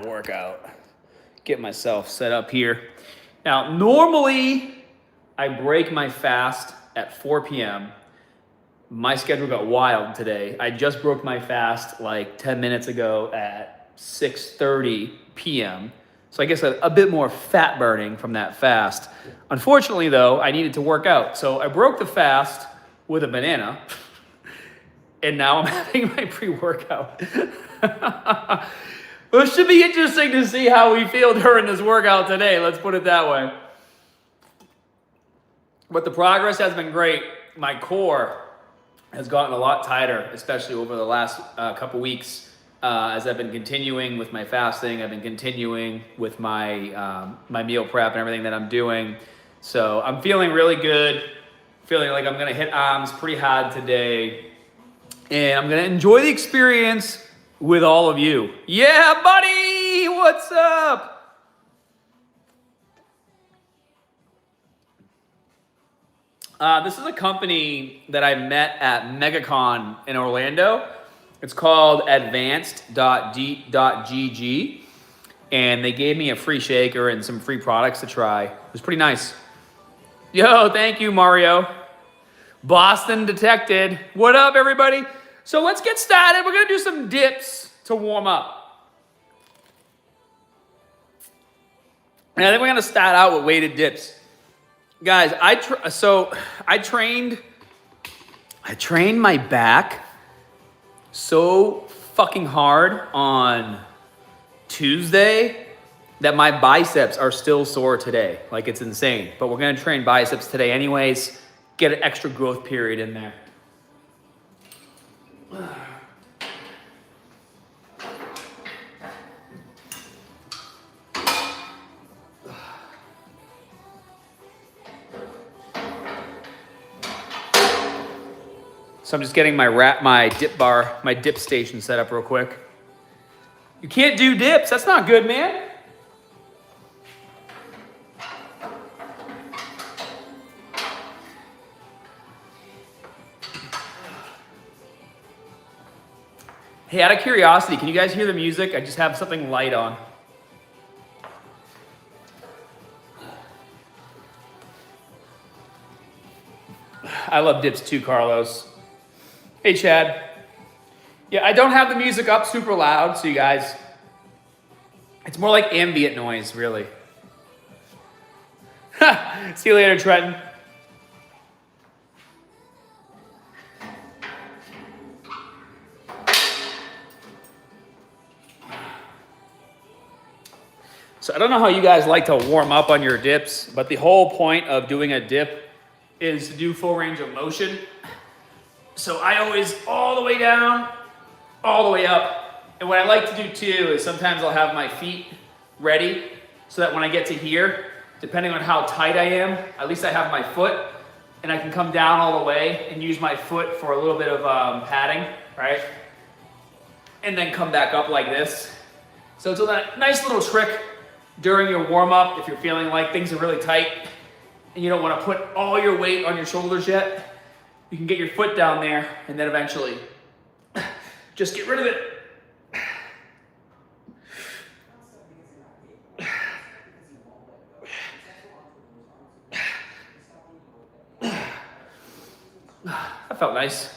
workout. Get myself set up here. Now, normally I break my fast at 4 p.m. My schedule got wild today. I just broke my fast like 10 minutes ago at 6:30 p.m. So I guess a bit more fat burning from that fast. Unfortunately though, I needed to work out. So I broke the fast with a banana and now I'm having my pre-workout. Well, it should be interesting to see how we feel during this workout today. Let's put it that way. But the progress has been great. My core has gotten a lot tighter, especially over the last couple weeks. As I've been continuing with my fasting, I've been continuing with my my meal prep and everything that I'm doing. So I'm feeling really good, feeling like I'm gonna hit arms pretty hard today. And I'm gonna enjoy the experience with all of you. Yeah, buddy, what's up? This is a company that I met at MegaCon in Orlando. It's called advanced.gg, and they gave me a free shaker and some free products to try. It was pretty nice. Yo, thank you, Mario. Boston detected. What up, everybody? So let's get started. We're gonna do some dips to warm up. And I think we're gonna start out with weighted dips. Guys, I trained my back so fucking hard on Tuesday that my biceps are still sore today. Like, it's insane. But we're gonna train biceps today anyways, get an extra growth period in there. So I'm just getting my dip station set up real quick. You can't do dips. That's not good, man. Hey, out of curiosity, can you guys hear the music? I just have something light on. I love dips too, Carlos. Hey, Chad. Yeah, I don't have the music up super loud, so you guys, it's more like ambient noise, really. See you later, Trenton. So I don't know how you guys like to warm up on your dips, but the whole point of doing a dip is to do full range of motion. So I always all the way down, all the way up. And what I like to do too is sometimes I'll have my feet ready so that when I get to here, depending on how tight I am, at least I have my foot and I can come down all the way and use my foot for a little bit of padding, right? And then come back up like this. So it's a nice little trick during your warm up if you're feeling like things are really tight and you don't want to put all your weight on your shoulders yet. You can get your foot down there and then eventually just get rid of it. That felt nice.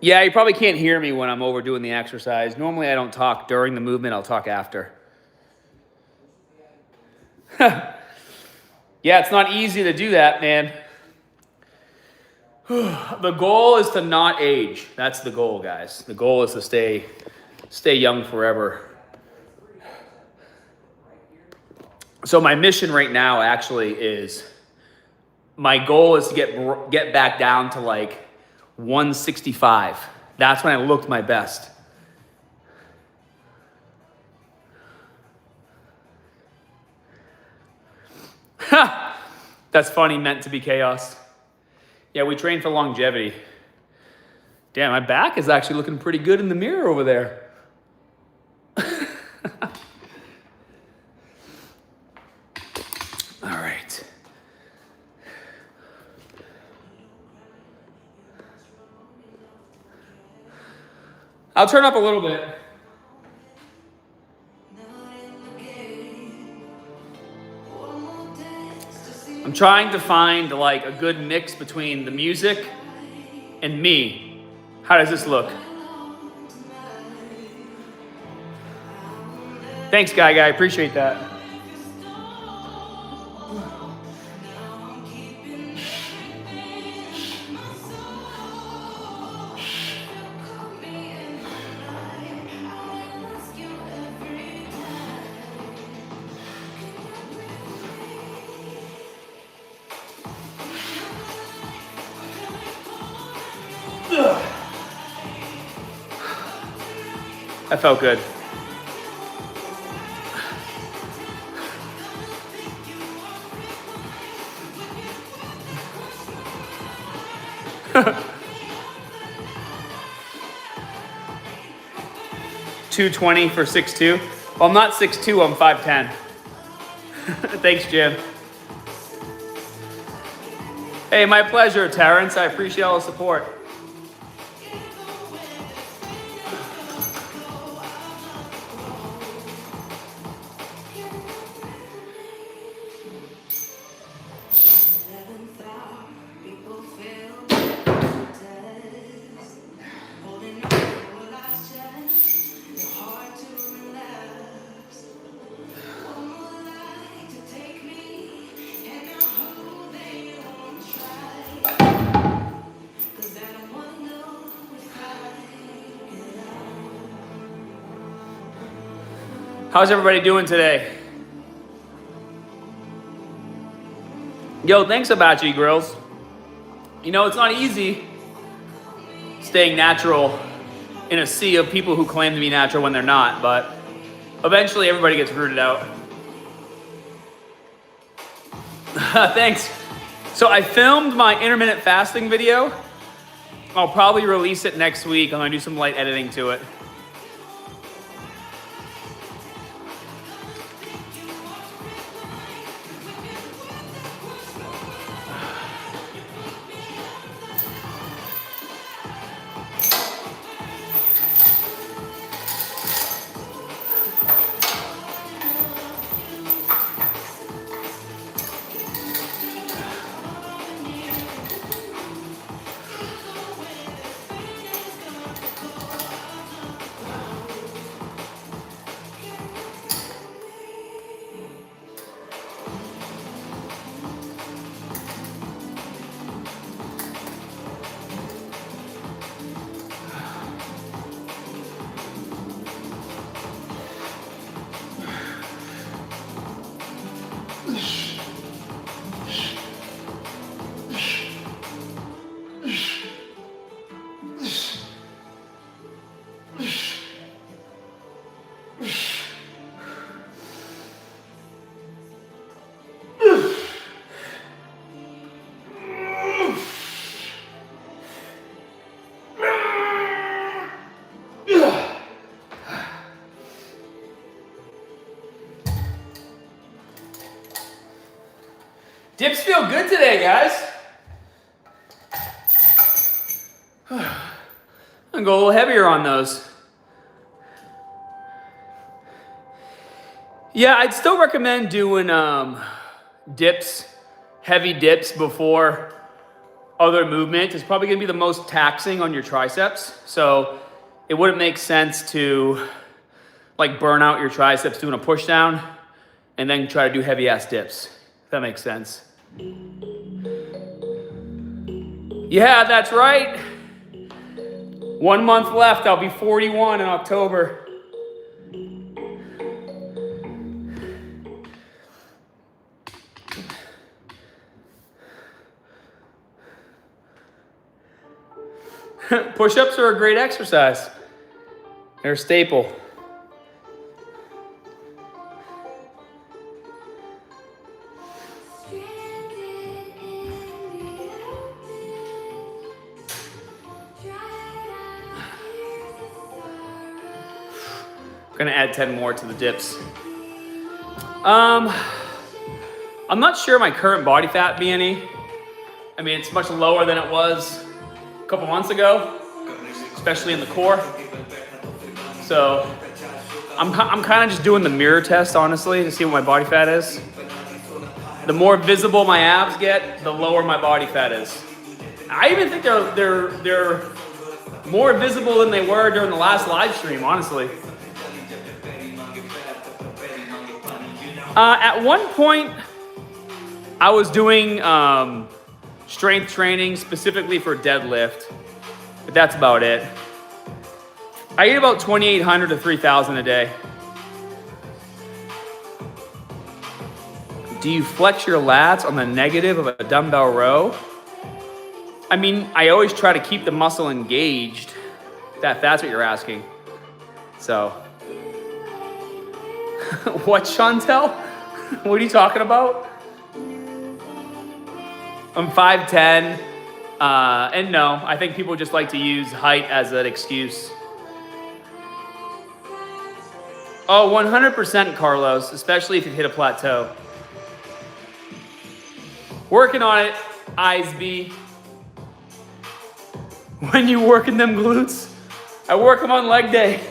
Yeah, you probably can't hear me when I'm overdoing the exercise. Normally I don't talk during the movement, I'll talk after. Yeah, it's not easy to do that, man. The goal is to not age. That's the goal, guys. The goal is to stay young forever. So my mission right now actually is, my goal is to get back down to like 165. That's when I looked my best. That's funny, meant to be chaos. Yeah, we train for longevity. Damn, my back is actually looking pretty good in the mirror over there. All right. I'll turn up a little bit. I'm trying to find like a good mix between the music and me. How does this look? Thanks, guy. I appreciate that. That felt good. $220 for 6'2". Well, I'm not 6'2", I'm 5'10". Thanks, Jim. Hey, my pleasure, Terrence. I appreciate all the support. How's everybody doing today? Yo, thanks Abachi Grills. You know, it's not easy staying natural in a sea of people who claim to be natural when they're not, but eventually everybody gets rooted out. Thanks. So I filmed my intermittent fasting video. I'll probably release it next week. I'm gonna do some light editing to it. Dips feel good today, guys. I'm gonna go a little heavier on those. Yeah, I'd still recommend doing dips, heavy dips before other movement. It's probably gonna be the most taxing on your triceps. So it wouldn't make sense to like burn out your triceps doing a push down and then try to do heavy ass dips. If that makes sense. Yeah, that's right. 1 month left. I'll be 41 in October. Push-ups are a great exercise. They're a staple. I'm gonna add 10 more to the dips. I'm not sure my current body fat be any. I mean, it's much lower than it was a couple months ago, especially in the core. So I'm kind of just doing the mirror test, honestly, to see what my body fat is. The more visible my abs get, the lower my body fat is. I even think they're more visible than they were during the last live stream, honestly. At one point, I was doing strength training specifically for deadlift, but that's about it. I eat about 2,800 to 3,000 a day. Do you flex your lats on the negative of a dumbbell row? I mean, I always try to keep the muscle engaged. That's what you're asking. So, what, Chantel? What are you talking about? I'm 5'10", and no, I think people just like to use height as an excuse. Oh, 100% Carlos, especially if you've hit a plateau. Working on it, Isby. When you working them glutes, I work them on leg day.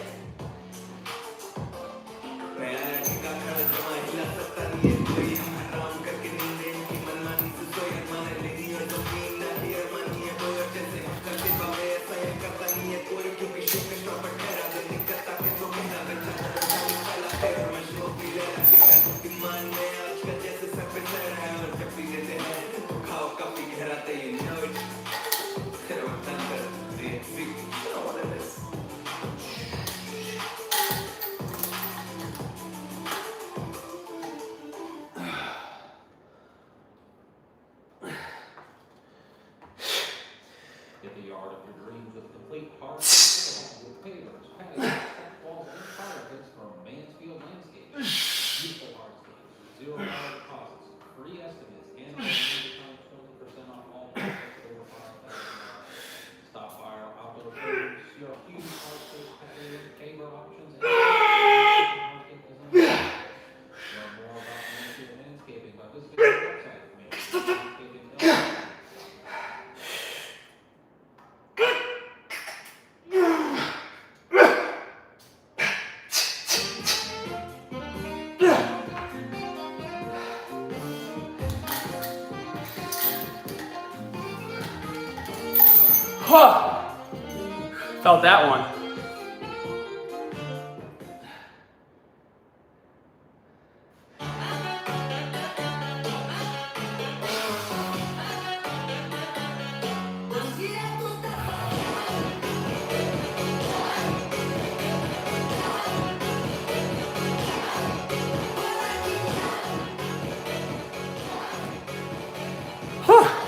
Felt that one.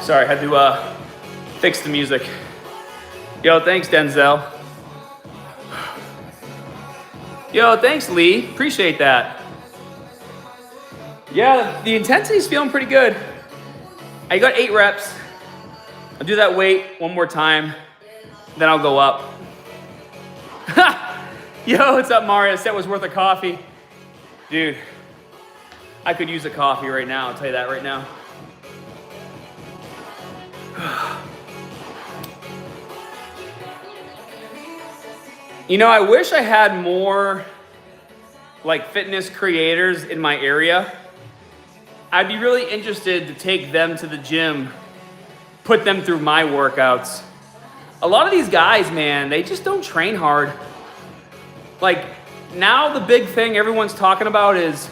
Sorry, had to fix the music. Yo, thanks, Denzel. Yo, thanks, Lee. Appreciate that. Yeah, the intensity's feeling pretty good. I got 8 reps. I'll do that weight one more time, then I'll go up. Yo, what's up, Mario? Set was worth a coffee. Dude, I could use a coffee right now, I'll tell you that right now. You know, I wish I had more like fitness creators in my area. I'd be really interested to take them to the gym, put them through my workouts. A lot of these guys, man, they just don't train hard. Like now the big thing everyone's talking about is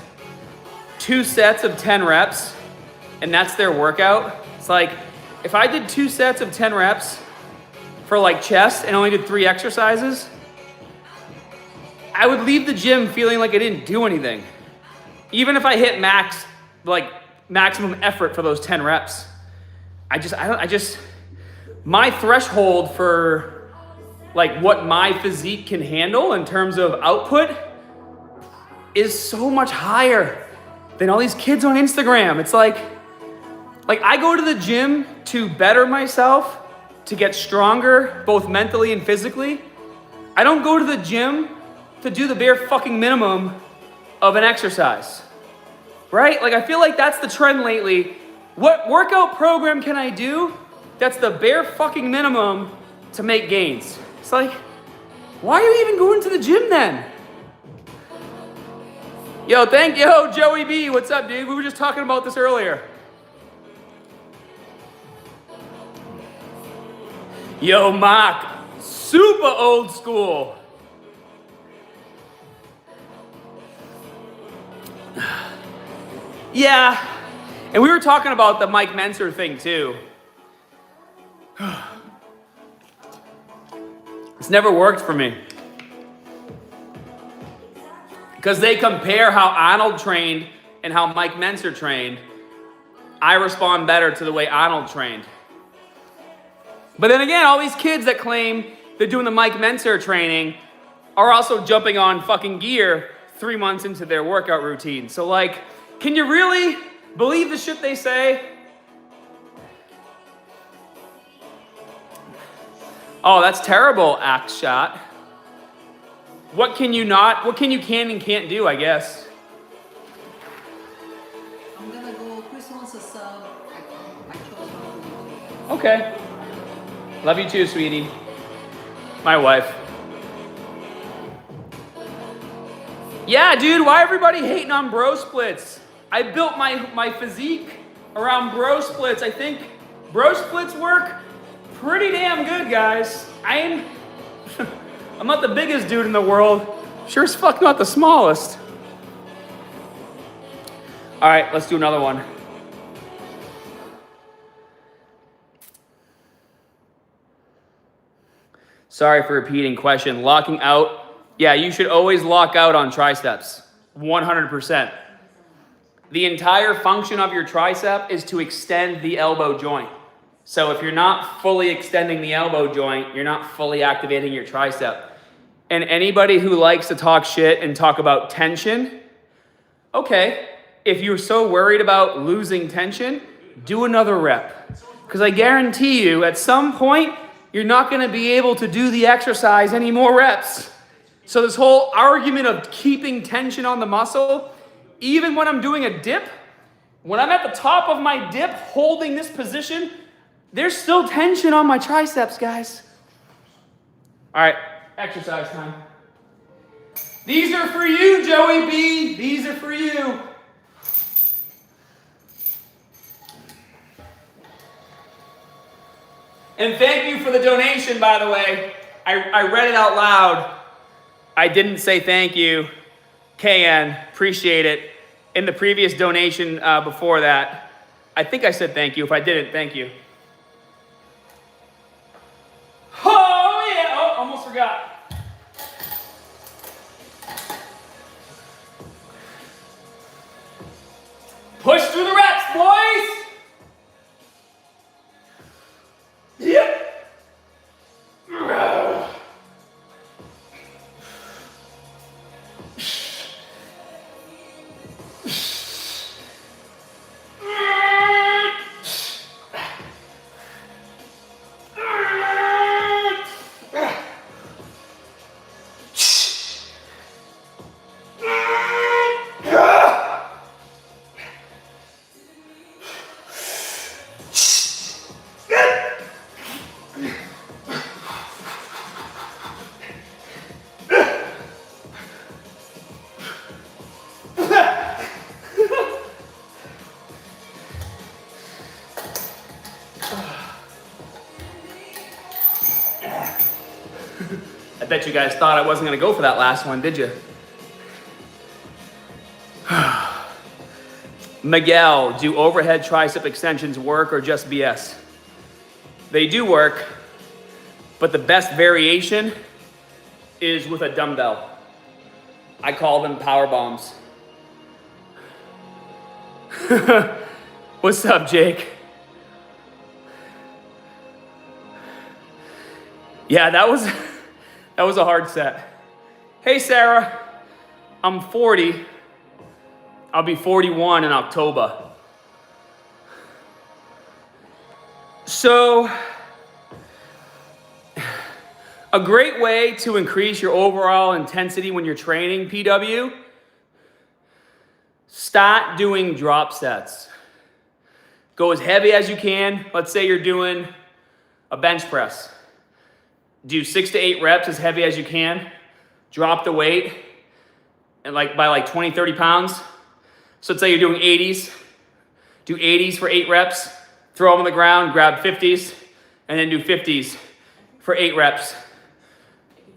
2 sets of 10 reps and that's their workout. It's like, if I did 2 sets of 10 reps for like chest and only did 3 exercises, I would leave the gym feeling like I didn't do anything. Even if I hit maximum effort for those 10 reps. My threshold for like what my physique can handle in terms of output is so much higher than all these kids on Instagram. It's like I go to the gym to better myself, to get stronger, both mentally and physically. I don't go to the gym to do the bare fucking minimum of an exercise, right? Like I feel like that's the trend lately. What workout program can I do that's the bare fucking minimum to make gains? It's like, Why are you even going to the gym then? Yo, Joey B, what's up, dude? We were just talking about this earlier. Yo, Mark, super old school. Yeah, and we were talking about the Mike Menser thing too. It's never worked for me. Because they compare how Arnold trained and how Mike Menser trained. I respond better to the way Arnold trained. But then again, all these kids that claim they're doing the Mike Menser training are also jumping on fucking gear 3 months into their workout routine. So like, can you really believe the shit they say? Oh, that's terrible, axe shot. What can you can and can't do, I guess? I'm gonna go, Chris wants a sub. I chose one. Okay. Love you too, sweetie. My wife. Yeah, dude, why everybody hating on bro splits? I built my physique around bro splits. I think bro splits work pretty damn good, guys. I'm not the biggest dude in the world. Sure as fuck not the smallest. All right, let's do another one. Sorry for repeating question. Locking out. Yeah, you should always lock out on triceps. 100%. The entire function of your tricep is to extend the elbow joint. So if you're not fully extending the elbow joint, you're not fully activating your tricep. And anybody who likes to talk shit and talk about tension, okay, if you're so worried about losing tension, do another rep. Because I guarantee you, at some point, you're not going to be able to do the exercise any more reps. So this whole argument of keeping tension on the muscle, even when I'm doing a dip, when I'm at the top of my dip holding this position, there's still tension on my triceps, guys. All right, exercise time. These are for you, Joey B. These are for you. And thank you for the donation, by the way. I read it out loud. I didn't say thank you. KN, appreciate it. In the previous donation before that, I think I said thank you. If I didn't, thank you. Oh, yeah. Oh, almost forgot. Push through the reps, boys. Yep. I bet you guys thought I wasn't going to go for that last one, did you? Miguel, do overhead tricep extensions work or just BS? They do work, but the best variation is with a dumbbell. I call them power bombs. What's up, Jake? Yeah, that was a hard set. Hey, Sarah, I'm 40. I'll be 41 in October. So, a great way to increase your overall intensity when you're training, PW, start doing drop sets. Go as heavy as you can. Let's say you're doing a bench press. do 6 to 8 reps as heavy as you can, drop the weight, and by like 20, 30 pounds. So let's say you're doing 80s, do 80s for 8 reps, throw them on the ground, grab 50s, and then do 50s for 8 reps.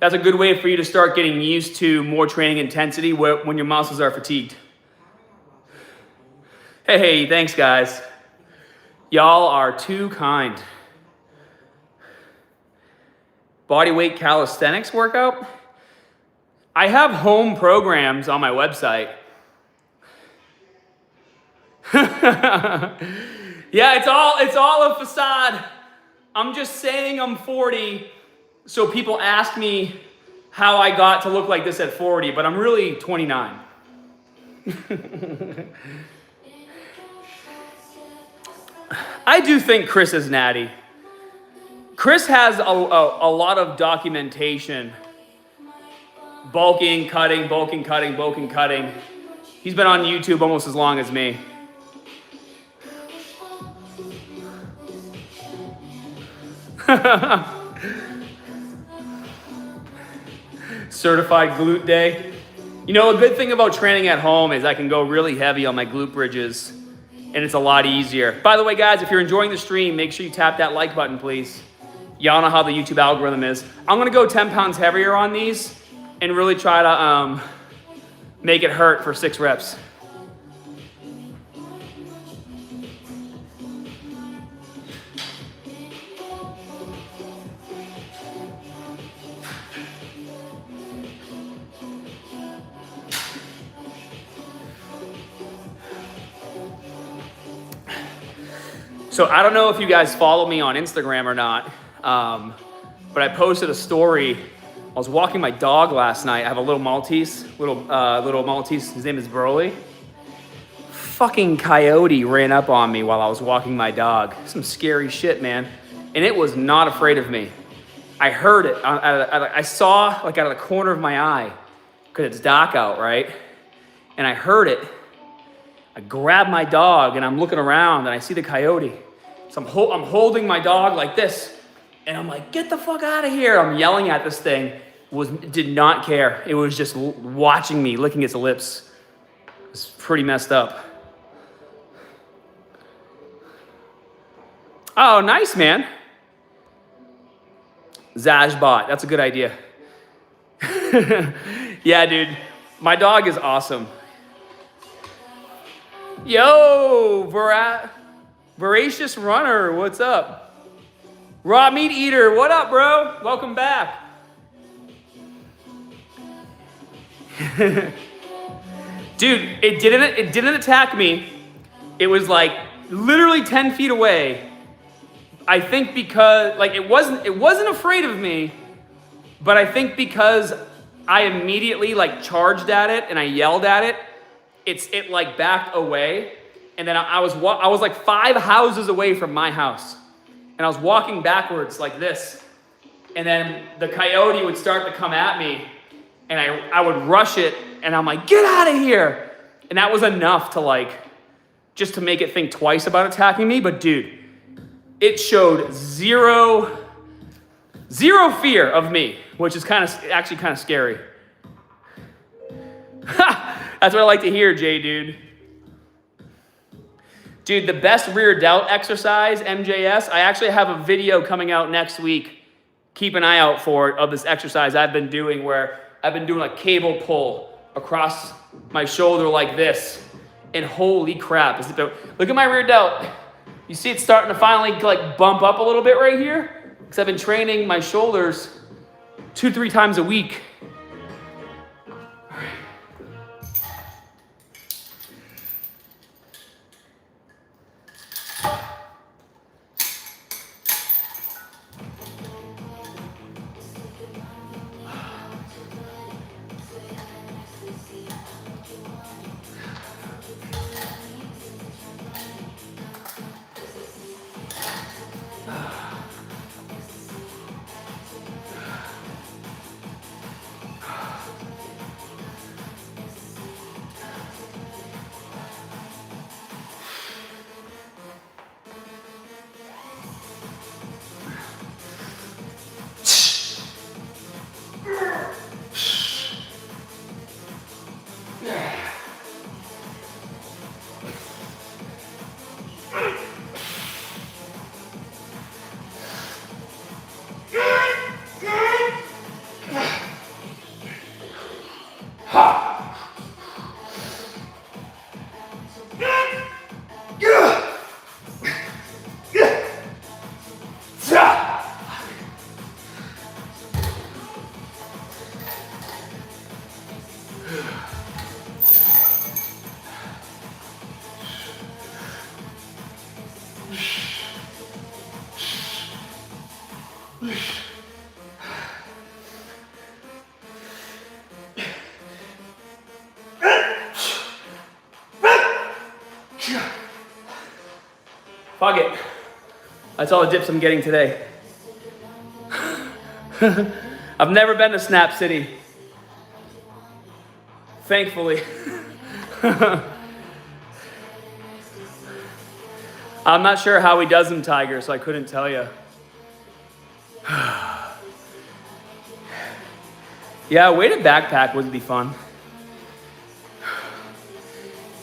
That's a good way for you to start getting used to more training intensity when your muscles are fatigued. Hey, thanks guys. Y'all are too kind. Bodyweight calisthenics workout. I have home programs on my website. Yeah, it's all a facade. I'm just saying I'm 40, so people ask me how I got to look like this at 40, but I'm really 29. I do think Chris is natty. Chris has a lot of documentation. Bulking, cutting, bulking, cutting, bulking, cutting. He's been on YouTube almost as long as me. Certified glute day. You know, a good thing about training at home is I can go really heavy on my glute bridges, and it's a lot easier. By the way, guys, if you're enjoying the stream, make sure you tap that like button, please. Y'all know how the YouTube algorithm is. I'm gonna go 10 pounds heavier on these and really try to make it hurt for 6 reps. So I don't know if you guys follow me on Instagram or not, but I posted a story. I was walking my dog last night. I have a little Maltese, little Maltese. His name is Burley. Fucking coyote ran up on me while I was walking my dog. Some scary shit, man. And it was not afraid of me. I heard it. I saw like out of the corner of my eye, because it's dark out, right? And I heard it. I grab my dog and I'm looking around and I see the coyote. So I'm holding my dog like this. And I'm like, get the fuck out of here. I'm yelling at this thing. Did not care. It was just watching me, licking its lips. It's pretty messed up. Oh, nice, man. Zajbot, that's a good idea. Yeah, dude, my dog is awesome. Yo, Voracious Runner, what's up? Raw Meat Eater, what up, bro? Welcome back. Dude, it didn't attack me. It was like literally 10 feet away. I think because like it wasn't afraid of me, but I think because I immediately like charged at it and I yelled at it, it like backed away. And then I was like 5 houses away from my house. And I was walking backwards like this. And then the coyote would start to come at me. And I would rush it. And I'm like, get out of here. And that was enough to like, just to make it think twice about attacking me. But dude, it showed zero fear of me, which is actually kind of scary. That's what I like to hear, Jay, dude. Dude, the best rear delt exercise, MJS, I actually have a video coming out next week. Keep an eye out for it, of this exercise I've been doing where I've been doing a cable pull across my shoulder like this. And holy crap, look at my rear delt. You see it's starting to finally like bump up a little bit right here? Because I've been training my shoulders 2-3 times a week. Fuck it. That's all the dips I'm getting today. I've never been to Snap City. Thankfully. I'm not sure how he does them, Tiger, so I couldn't tell you. Yeah, a weighted backpack would be fun.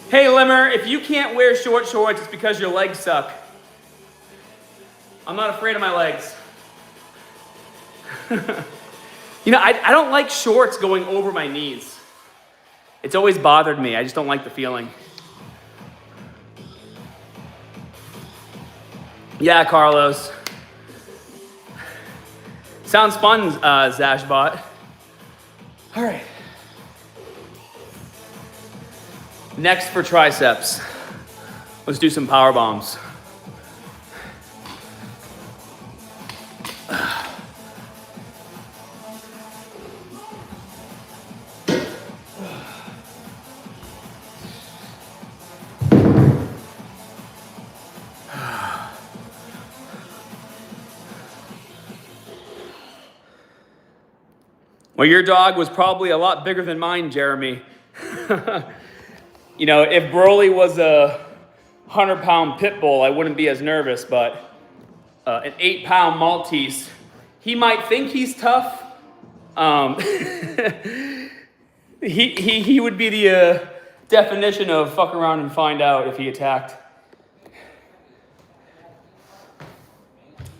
Hey, Limmer, if you can't wear short shorts, it's because your legs suck. I'm not afraid of my legs. You know, I don't like shorts going over my knees. It's always bothered me. I just don't like the feeling. Yeah, Carlos. Sounds fun, Zashbot. All right. Next for triceps, let's do some power bombs. Well, your dog was probably a lot bigger than mine, Jeremy. You know, if Broly was a 100-pound pit bull, I wouldn't be as nervous, but an 8-pound Maltese, he might think he's tough. He would be the definition of fuck around and find out if he attacked.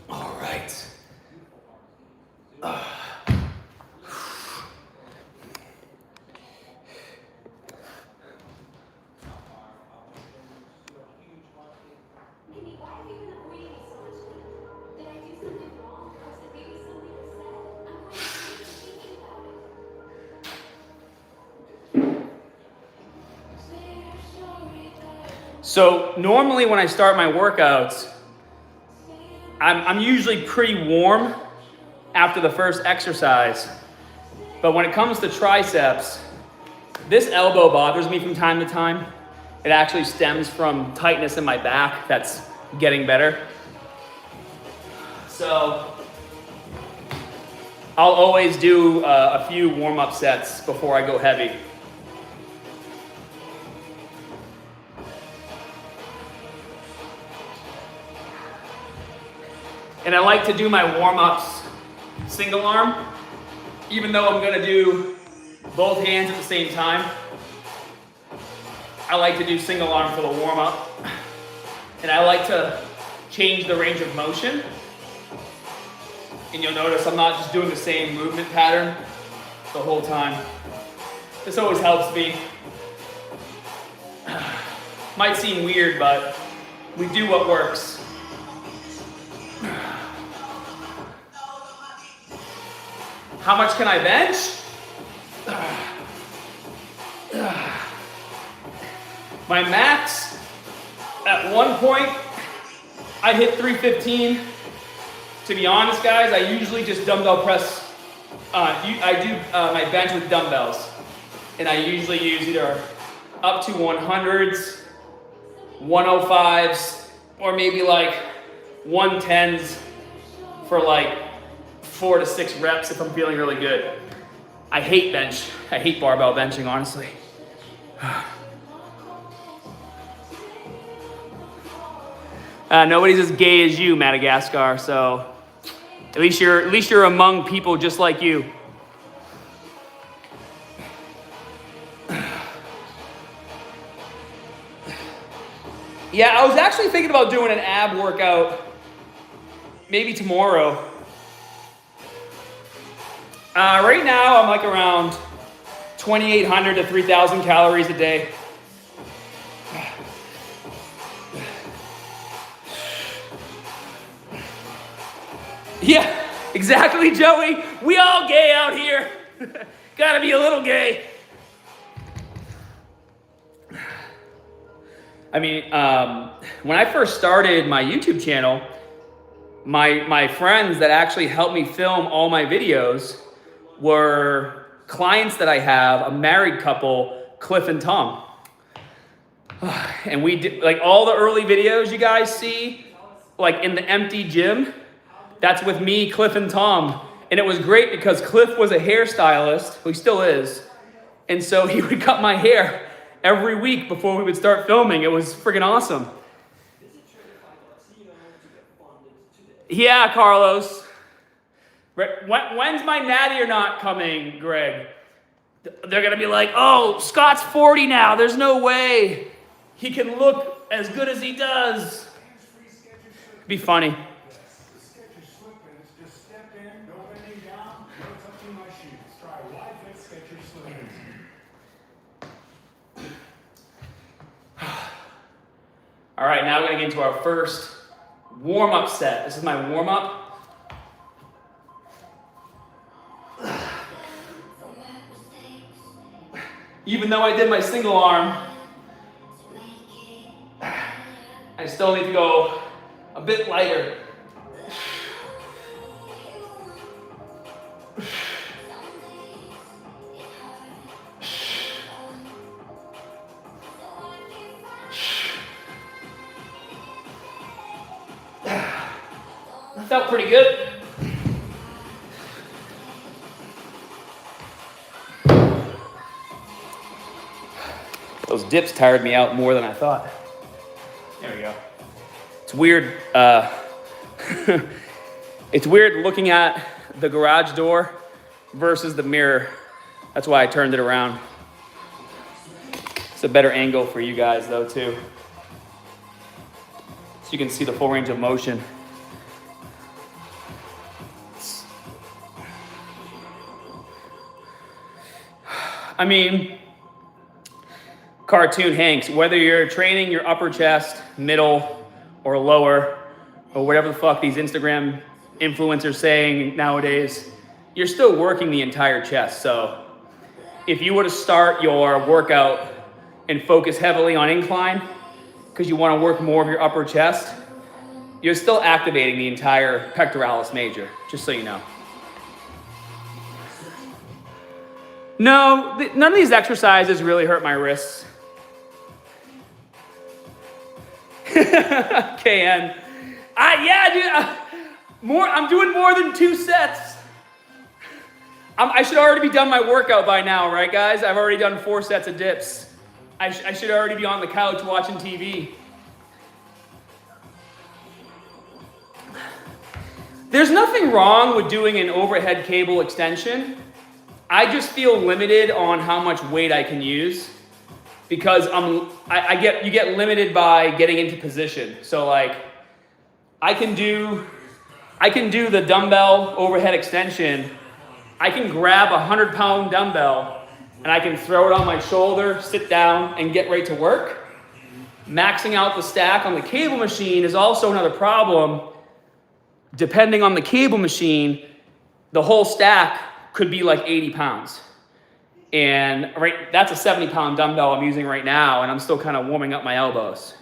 All right. So normally when I start my workouts, I'm usually pretty warm after the first exercise. But when it comes to triceps, this elbow bothers me from time to time. It actually stems from tightness in my back that's getting better. So I'll always do a few warm-up sets before I go heavy. And I like to do my warm-ups single arm, even though I'm gonna do both hands at the same time. I like to do single arm for the warm-up. And I like to change the range of motion. And you'll notice I'm not just doing the same movement pattern the whole time. This always helps me. Might seem weird, but we do what works. How much can I bench? My max, at one point, I hit 315. To be honest, guys, I usually just dumbbell press. I do my bench with dumbbells. And I usually use either up to 100s, 105s, or maybe like 110s for like 4 to 6 reps if I'm feeling really good. I hate bench. I hate barbell benching, honestly. Nobody's as gay as you, Madagascar, so at least you're among people just like you. Yeah, I was actually thinking about doing an ab workout maybe tomorrow. Right now, I'm like around 2,800 to 3,000 calories a day. Yeah, exactly, Joey. We all gay out here. Gotta be a little gay. I mean, when I first started my YouTube channel, my friends that actually helped me film all my videos were clients that I have, a married couple, Cliff and Tom. And we did, like all the early videos you guys see, like in the empty gym, that's with me, Cliff, and Tom. And it was great because Cliff was a hairstylist, who he still is. And so he would cut my hair every week before we would start filming. It was freaking awesome. Yeah, Carlos. When's my natty or not coming, Greg? They're going to be like, oh, Scott's 40 now. There's no way he can look as good as he does. Be funny. All right, now we're going to get into our first warm-up set. This is my warm-up. Even though I did my single arm, I still need to go a bit lighter. Felt pretty good. Those dips tired me out more than I thought. There we go. It's weird. It's weird looking at the garage door versus the mirror. That's why I turned it around. It's a better angle for you guys though too. So you can see the full range of motion. I mean, Cartoon Hanks, whether you're training your upper chest, middle, or lower, or whatever the fuck these Instagram influencers saying nowadays, you're still working the entire chest. So if you were to start your workout and focus heavily on incline, because you want to work more of your upper chest, you're still activating the entire pectoralis major, just so you know. No, none of these exercises really hurt my wrists. KN. Yeah, dude. I'm doing more than 2 sets. I should already be done my workout by now, right, guys? I've already done 4 sets of dips. I should already be on the couch watching TV. There's nothing wrong with doing an overhead cable extension. I just feel limited on how much weight I can use because you get limited by getting into position. So like I can do the dumbbell overhead extension. I can grab a 100-pound dumbbell and I can throw it on my shoulder, sit down, and get ready to work. Maxing out the stack on the cable machine is also another problem. Depending on the cable machine, the whole stack could be like 80 pounds. And that's a 70-pound dumbbell I'm using right now, and I'm still kind of warming up my elbows.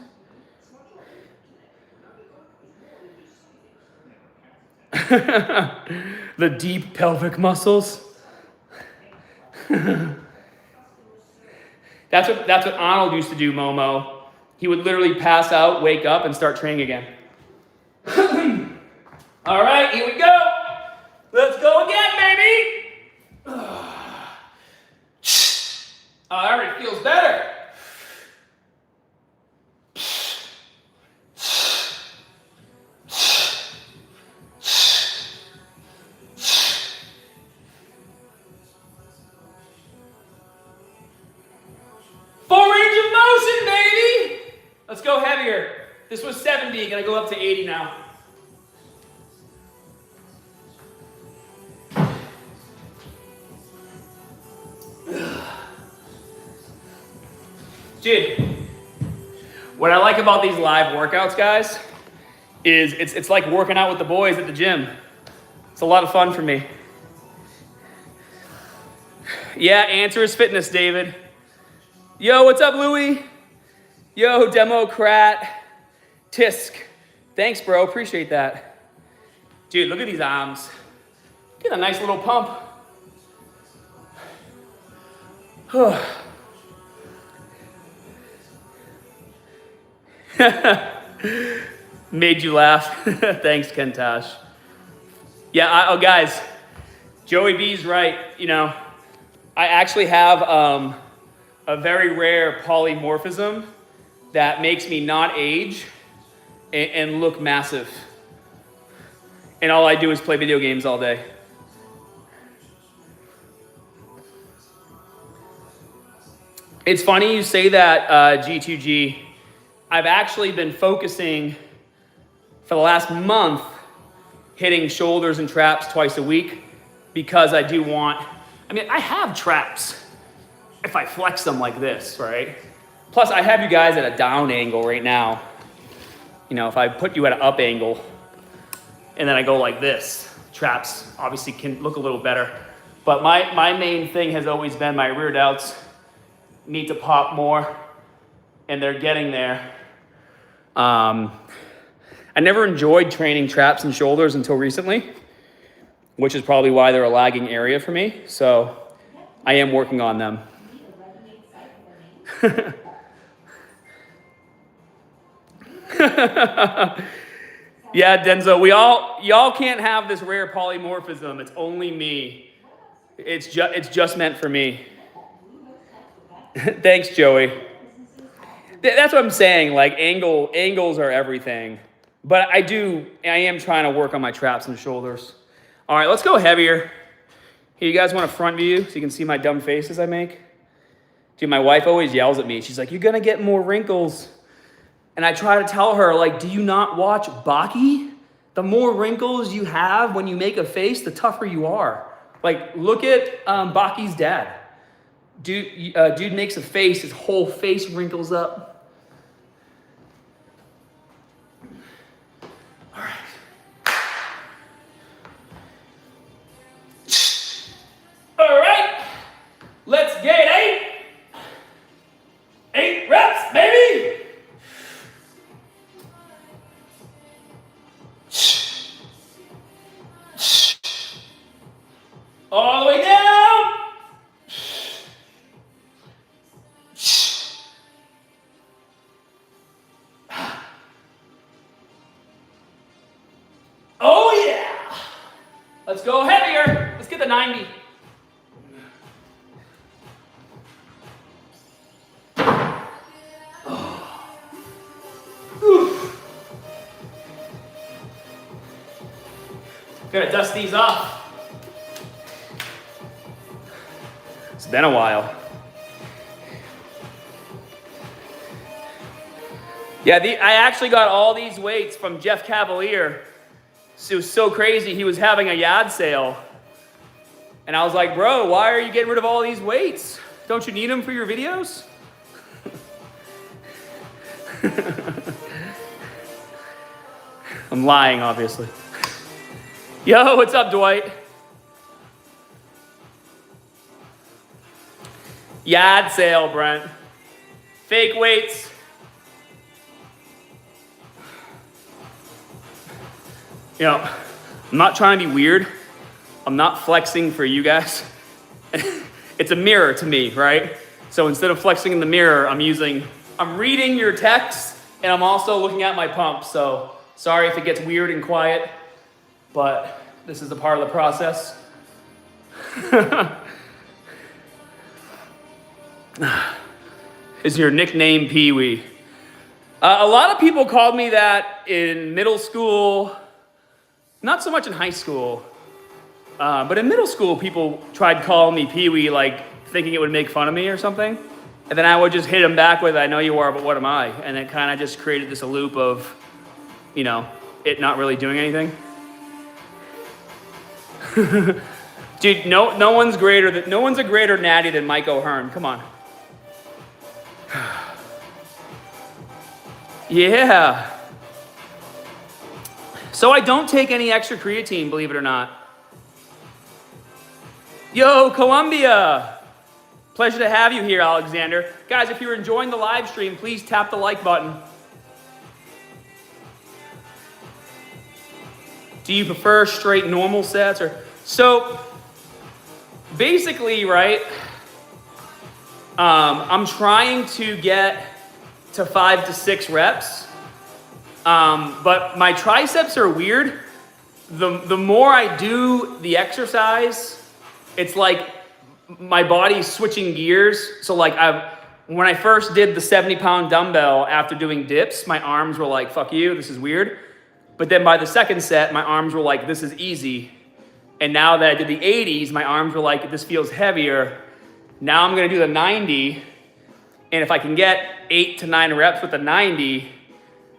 The deep pelvic muscles. That's what Arnold used to do, Momo. He would literally pass out, wake up, and start training again. All right, here we go. Let's go again, baby. That already feels better. Full range of motion, baby. Let's go heavier. This was 70, gonna go up to 80 now. Dude, what I like about these live workouts, guys, is it's like working out with the boys at the gym. It's a lot of fun for me. Yeah, answer is fitness, David. Yo, what's up, Louie? Yo, Democrat. Tisk. Thanks, bro. Appreciate that. Dude, look at these arms. Get a nice little pump. Made you laugh. Thanks, Kentash. Yeah, oh guys, Joey B's right. You know, I actually have a very rare polymorphism that makes me not age and look massive. And all I do is play video games all day. It's funny you say that, G2G. I've actually been focusing for the last month hitting shoulders and traps twice a week because I do want, I mean, I have traps if I flex them like this, right? Plus I have you guys at a down angle right now. You know, if I put you at an up angle and then I go like this, traps obviously can look a little better. But my main thing has always been my rear delts need to pop more, and they're getting there. I never enjoyed training traps and shoulders until recently, which is probably why they're a lagging area for me. So I am working on them. Yeah, Denzo, y'all can't have this rare polymorphism. It's only me. It's just meant for me. Thanks, Joey. That's what I'm saying. Like angles are everything. But I am trying to work on my traps and shoulders. All right, let's go heavier. Here, you guys want a front view so you can see my dumb faces I make? Dude, my wife always yells at me. She's like, "You're gonna get more wrinkles." And I try to tell her, like, do you not watch Baki? The more wrinkles you have when you make a face, the tougher you are. Like, look at Baki's dad. Dude makes a face, his whole face wrinkles up. All right. All right. Let's get 8 reps, baby. All the way down. Oh yeah. Let's go heavier. Let's get the 90. Gotta dust these off. It's been a while. Yeah, I actually got all these weights from Jeff Cavalier. It was so crazy. He was having a yard sale. And I was like, bro, why are you getting rid of all these weights? Don't you need them for your videos? I'm lying, obviously. Yo, what's up, Dwight? Yard sale, Brent. Fake weights. You know, I'm not trying to be weird. I'm not flexing for you guys. It's a mirror to me, right? So instead of flexing in the mirror, I'm reading your text and I'm also looking at my pump. So sorry if it gets weird and quiet, but this is a part of the process. Is your nickname Pee Wee? A lot of people called me that in middle school, not so much in high school, but in middle school, people tried calling me Pee Wee, like thinking it would make fun of me or something. And then I would just hit them back with, "I know you are, but what am I?" And it kind of just created this loop of, you know, it not really doing anything. Dude, no one's a greater natty than Mike O'Hearn. Come on. Yeah. So I don't take any extra creatine, believe it or not. Yo, Columbia. Pleasure to have you here, Alexander. Guys, if you're enjoying the live stream, please tap the like button. Do you prefer straight normal sets or? So basically, right, I'm trying to get to 5 to 6 reps But my triceps are weird. The more I do the exercise, it's like my body's switching gears. So like when I first did the 70-pound dumbbell after doing dips, my arms were like, fuck you, this is weird. But then by the second set, my arms were like, this is easy. And now that I did the 80s, my arms were like, this feels heavier. Now I'm gonna do the 90. And if I can get 8 to 9 reps with the 90,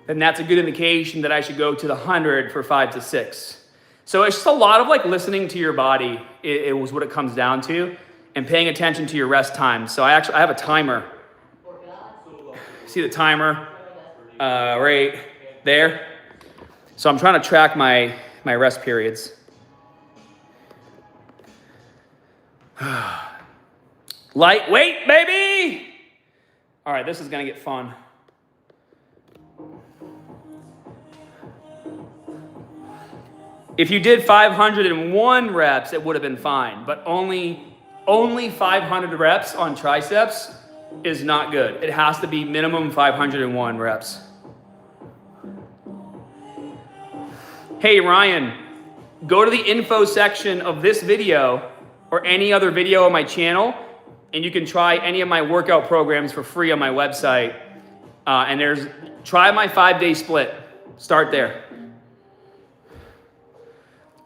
then that's a good indication that I should go to the 100 for 5 to 6. So it's just a lot of like listening to your body. It was what it comes down to, and paying attention to your rest times. So I have a timer. See the timer right there? So I'm trying to track my rest periods. Lightweight, baby! All right, this is gonna get fun. If you did 501 reps, it would have been fine, but only 500 reps on triceps is not good. It has to be minimum 501 reps. Hey Ryan, go to the info section of this video or any other video on my channel, and you can try any of my workout programs for free on my website. And try my 5-day split. Start there.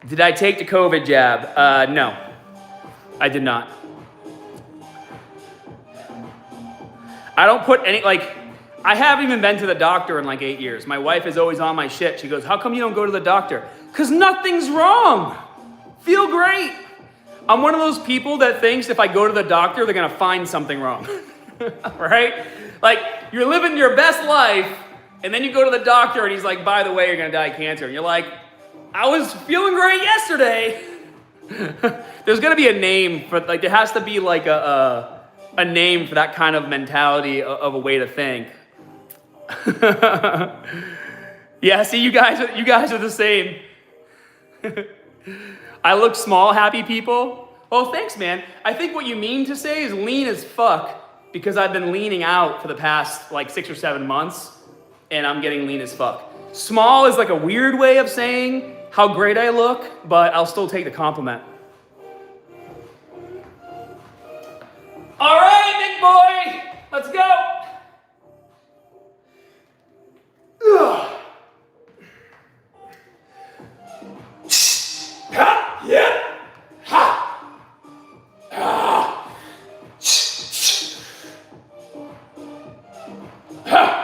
Did I take the COVID jab? No, I did not. I don't put any, I haven't even been to the doctor in like 8 years. My wife is always on my shit. She goes, how come you don't go to the doctor? Because nothing's wrong. Feel great. I'm one of those people that thinks if I go to the doctor, they're gonna find something wrong, right? Like, you're living your best life, and then you go to the doctor, and he's like, by the way, you're gonna die of cancer. And you're like, I was feeling great yesterday. There's gonna be a name for, there has to be like a name for that kind of mentality of a way to think. Yeah, see, you guys are the same. I look small, happy people. Oh, thanks, man. I think what you mean to say is lean as fuck, because I've been leaning out for the past 6 or 7 months, and I'm getting lean as fuck. Small is like a weird way of saying how great I look, but I'll still take the compliment. All right, big boy, let's go. Ugh. Ha, yeah. Ha. Ah. Ha.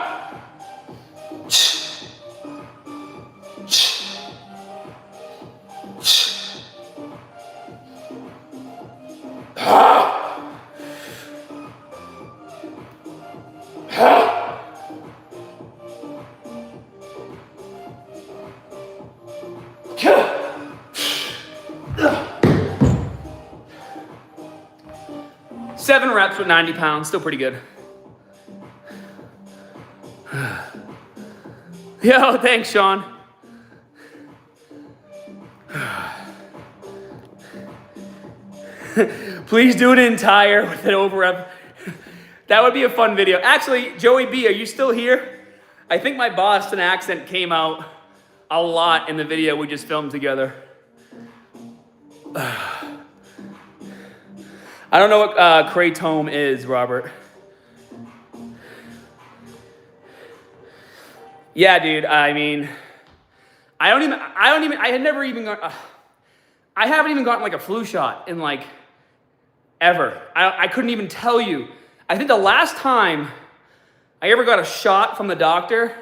Seven reps with 90 pounds, still pretty good. Yo, thanks, Sean. Please do it entire with an over. That would be a fun video. Actually, Joey B, are you still here? I think my Boston accent came out a lot in the video we just filmed together. I don't know what kratom is, Robert. Yeah, dude, I mean, I haven't even gotten a flu shot in ever. I couldn't even tell you. I think the last time I ever got a shot from the doctor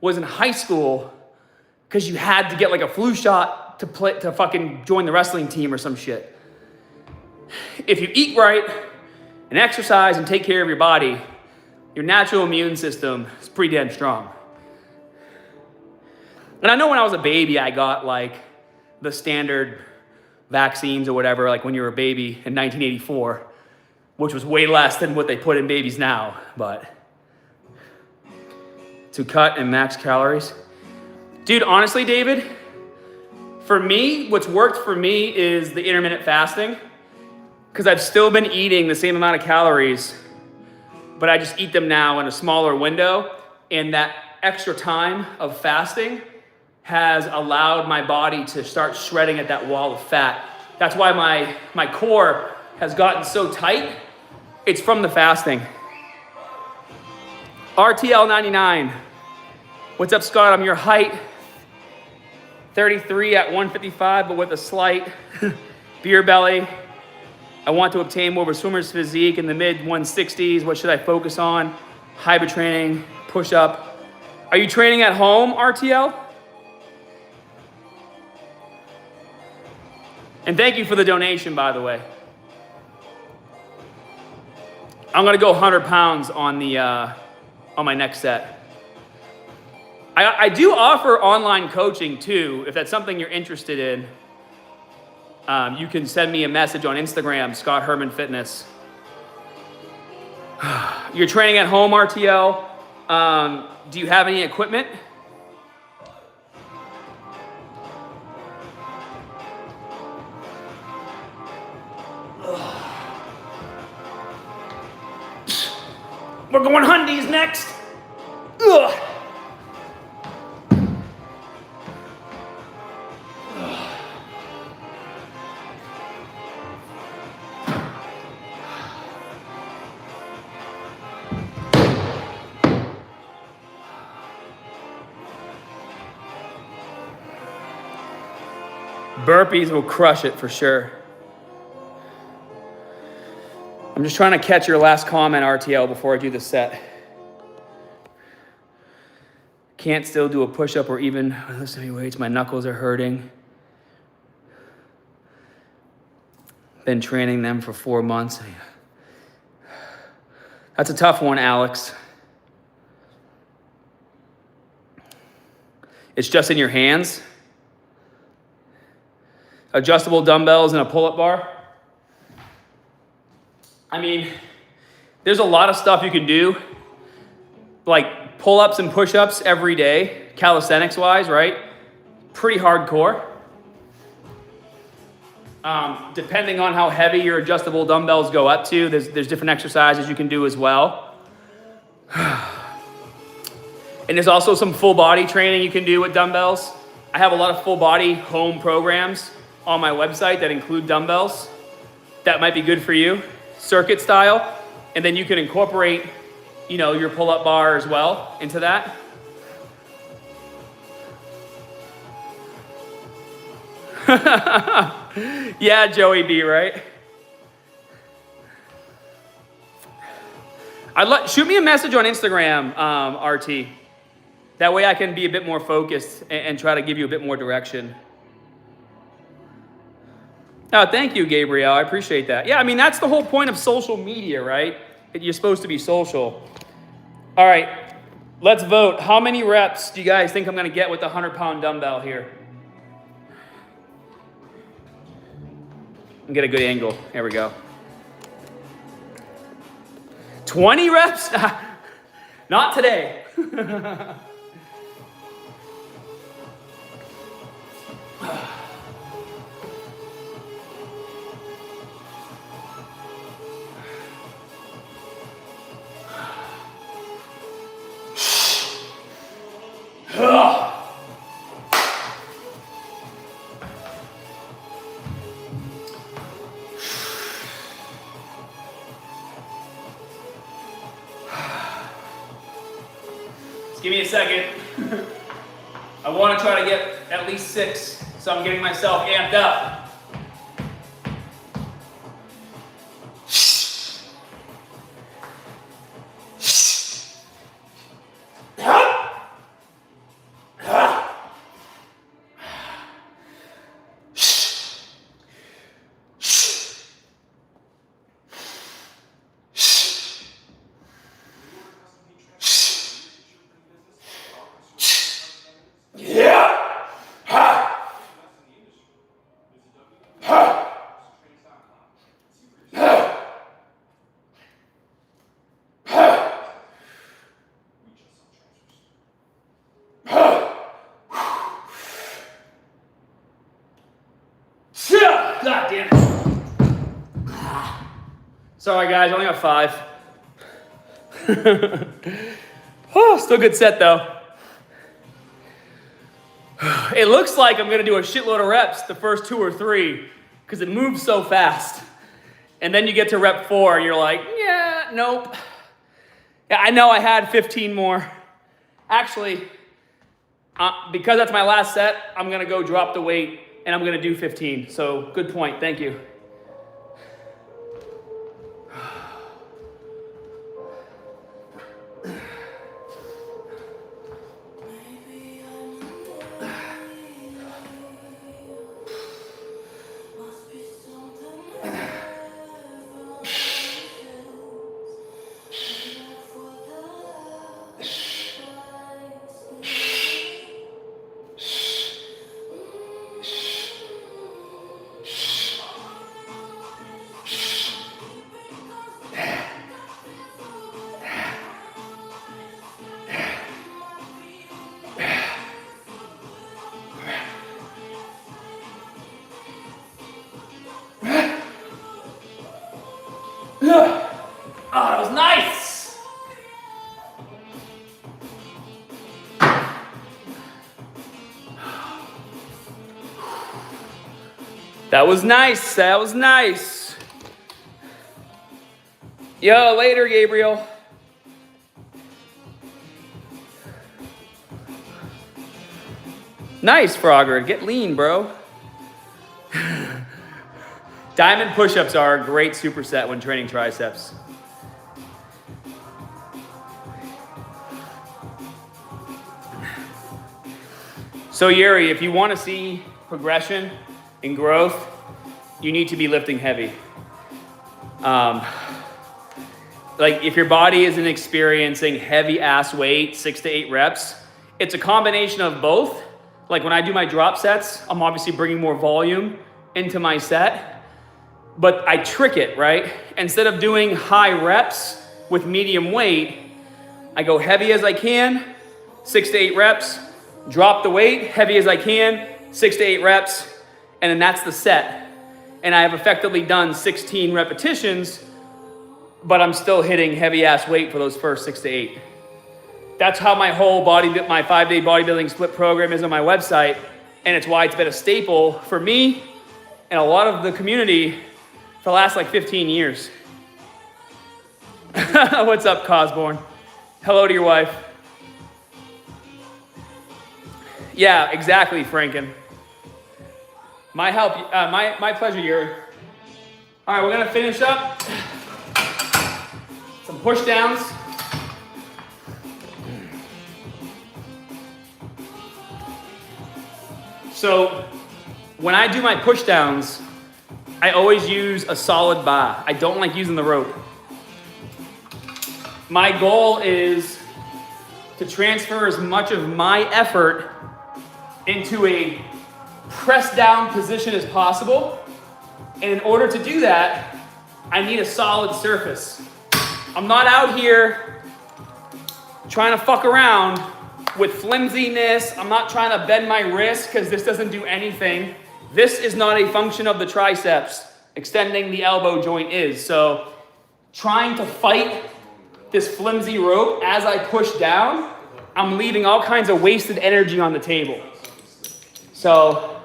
was in high school, because you had to get a flu shot to fucking join the wrestling team or some shit. If you eat right and exercise and take care of your body, your natural immune system is pretty damn strong. And I know when I was a baby, I got the standard vaccines or whatever, when you were a baby in 1984, which was way less than what they put in babies now, but to cut and max calories. Dude, honestly, David, for me, what's worked for me is the intermittent fasting, because I've still been eating the same amount of calories, but I just eat them now in a smaller window, and that extra time of fasting has allowed my body to start shredding at that wall of fat. That's why my core has gotten so tight. It's from the fasting. RTL 99. What's up, Scott? I'm your height. 33 at 155, but with a slight beer belly. I want to obtain more of a swimmer's physique in the mid 160s. What should I focus on? Hybrid training, push up. Are you training at home, RTL? And thank you for the donation, by the way. I'm gonna go 100 pounds on my next set. I do offer online coaching too, if that's something you're interested in. You can send me a message on Instagram, Scott Herman Fitness. You're training at home, RTL. Do you have any equipment? We're going hundies next. Ugh. Burpees will crush it for sure. I'm just trying to catch your last comment, RTL, before I do the set. Can't still do a push-up or even lift any weights. My knuckles are hurting. Been training them for 4 months. That's a tough one, Alex. It's just in your hands. Adjustable dumbbells and a pull-up bar. I mean, there's a lot of stuff you can do, like pull-ups and push-ups every day, calisthenics-wise, right? Pretty hardcore. Depending on how heavy your adjustable dumbbells go up to, there's different exercises you can do as well. And there's also some full body training you can do with dumbbells. I have a lot of full body home programs on my website that include dumbbells. That might be good for you, circuit style. And then you can incorporate, your pull-up bar as well into that. Yeah, Joey B, right? Shoot me a message on Instagram, RT. That way I can be a bit more focused and try to give you a bit more direction. Oh, thank you, Gabriel. I appreciate that. Yeah, I mean, that's the whole point of social media, right? You're supposed to be social. All right, let's vote. How many reps do you guys think I'm going to get with the 100-pound dumbbell here? And get a good angle. There we go. 20 reps? Not today. Give me a second. I want to try to get at least 6, so I'm getting myself amped up. God damn it. Sorry guys, I only got 5. Oh, still a good set though. It looks like I'm gonna do a shitload of reps the first 2 or 3 because it moves so fast. And then you get to rep 4 and you're like, yeah, nope. Yeah, I know I had 15 more. Actually, because that's my last set, I'm gonna go drop the weight and I'm gonna do 15. So good point, thank you. Oh, that was nice. That was nice. That was nice. Yo, later, Gabriel. Nice, Frogger. Get lean, bro. Diamond push-ups are a great superset when training triceps. So Yuri, if you want to see progression and growth, you need to be lifting heavy. Like if your body isn't experiencing heavy ass weight, 6 to 8 reps, it's a combination of both. Like when I do my drop sets, I'm obviously bringing more volume into my set. But I trick it, right? Instead of doing high reps with medium weight, I go heavy as I can, 6 to 8 reps, drop the weight, heavy as I can, 6 to 8 reps, and then that's the set. And I have effectively done 16 repetitions, but I'm still hitting heavy ass weight for those first 6 to 8. That's how my whole my 5-day bodybuilding split program is on my website, and it's why it's been a staple for me and a lot of the community for the last like 15 years. What's up, Cosborn? Hello to your wife. Yeah, exactly, Franken. My help, my pleasure, Yuri. All right, we're gonna finish up. Some push downs. So when I do my push downs, I always use a solid bar. I don't like using the rope. My goal is to transfer as much of my effort into a press down position as possible. And in order to do that, I need a solid surface. I'm not out here trying to fuck around with flimsiness. I'm not trying to bend my wrist because this doesn't do anything. This is not a function of the triceps. Extending the elbow joint is. So trying to fight this flimsy rope as I push down, I'm leaving all kinds of wasted energy on the table. So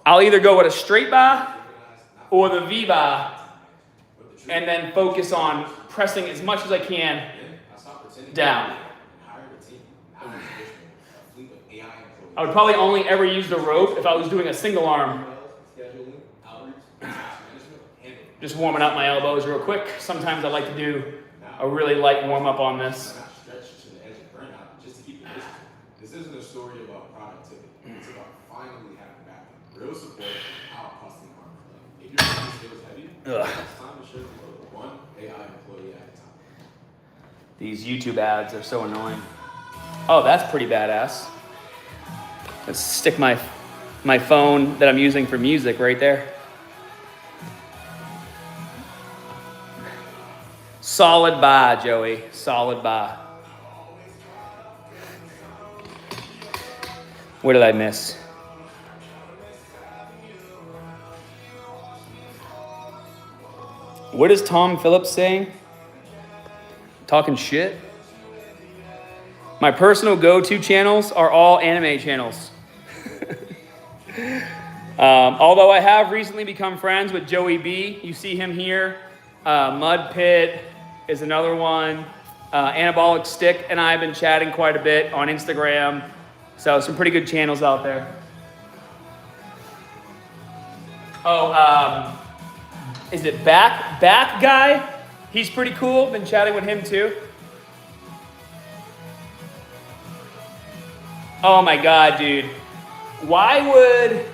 I'll either go with a straight bar or the V bar and then focus on pressing as much as I can down. I would probably only ever use the rope if I was doing a single arm. Just warming up my elbows real quick. Sometimes I like to do a really light warm up on this. This isn't a story about productivity. It's about finally having backup. Real support without costing harm. If your body feels heavy, it's time to show one AI employee at a time. These YouTube ads are so annoying. Oh, that's pretty badass. Let's stick my phone that I'm using for music right there. Solid bar, Joey. Solid bar. What did I miss? What is Tom Phillips saying? Talking shit? My personal go-to channels are all anime channels. Although I have recently become friends with Joey B. You see him here. Mud Pit is another one. Anabolic Stick and I have been chatting quite a bit on Instagram. So some pretty good channels out there. Oh, is it Back Guy? He's pretty cool. Been chatting with him too. Oh my God, dude. Why would...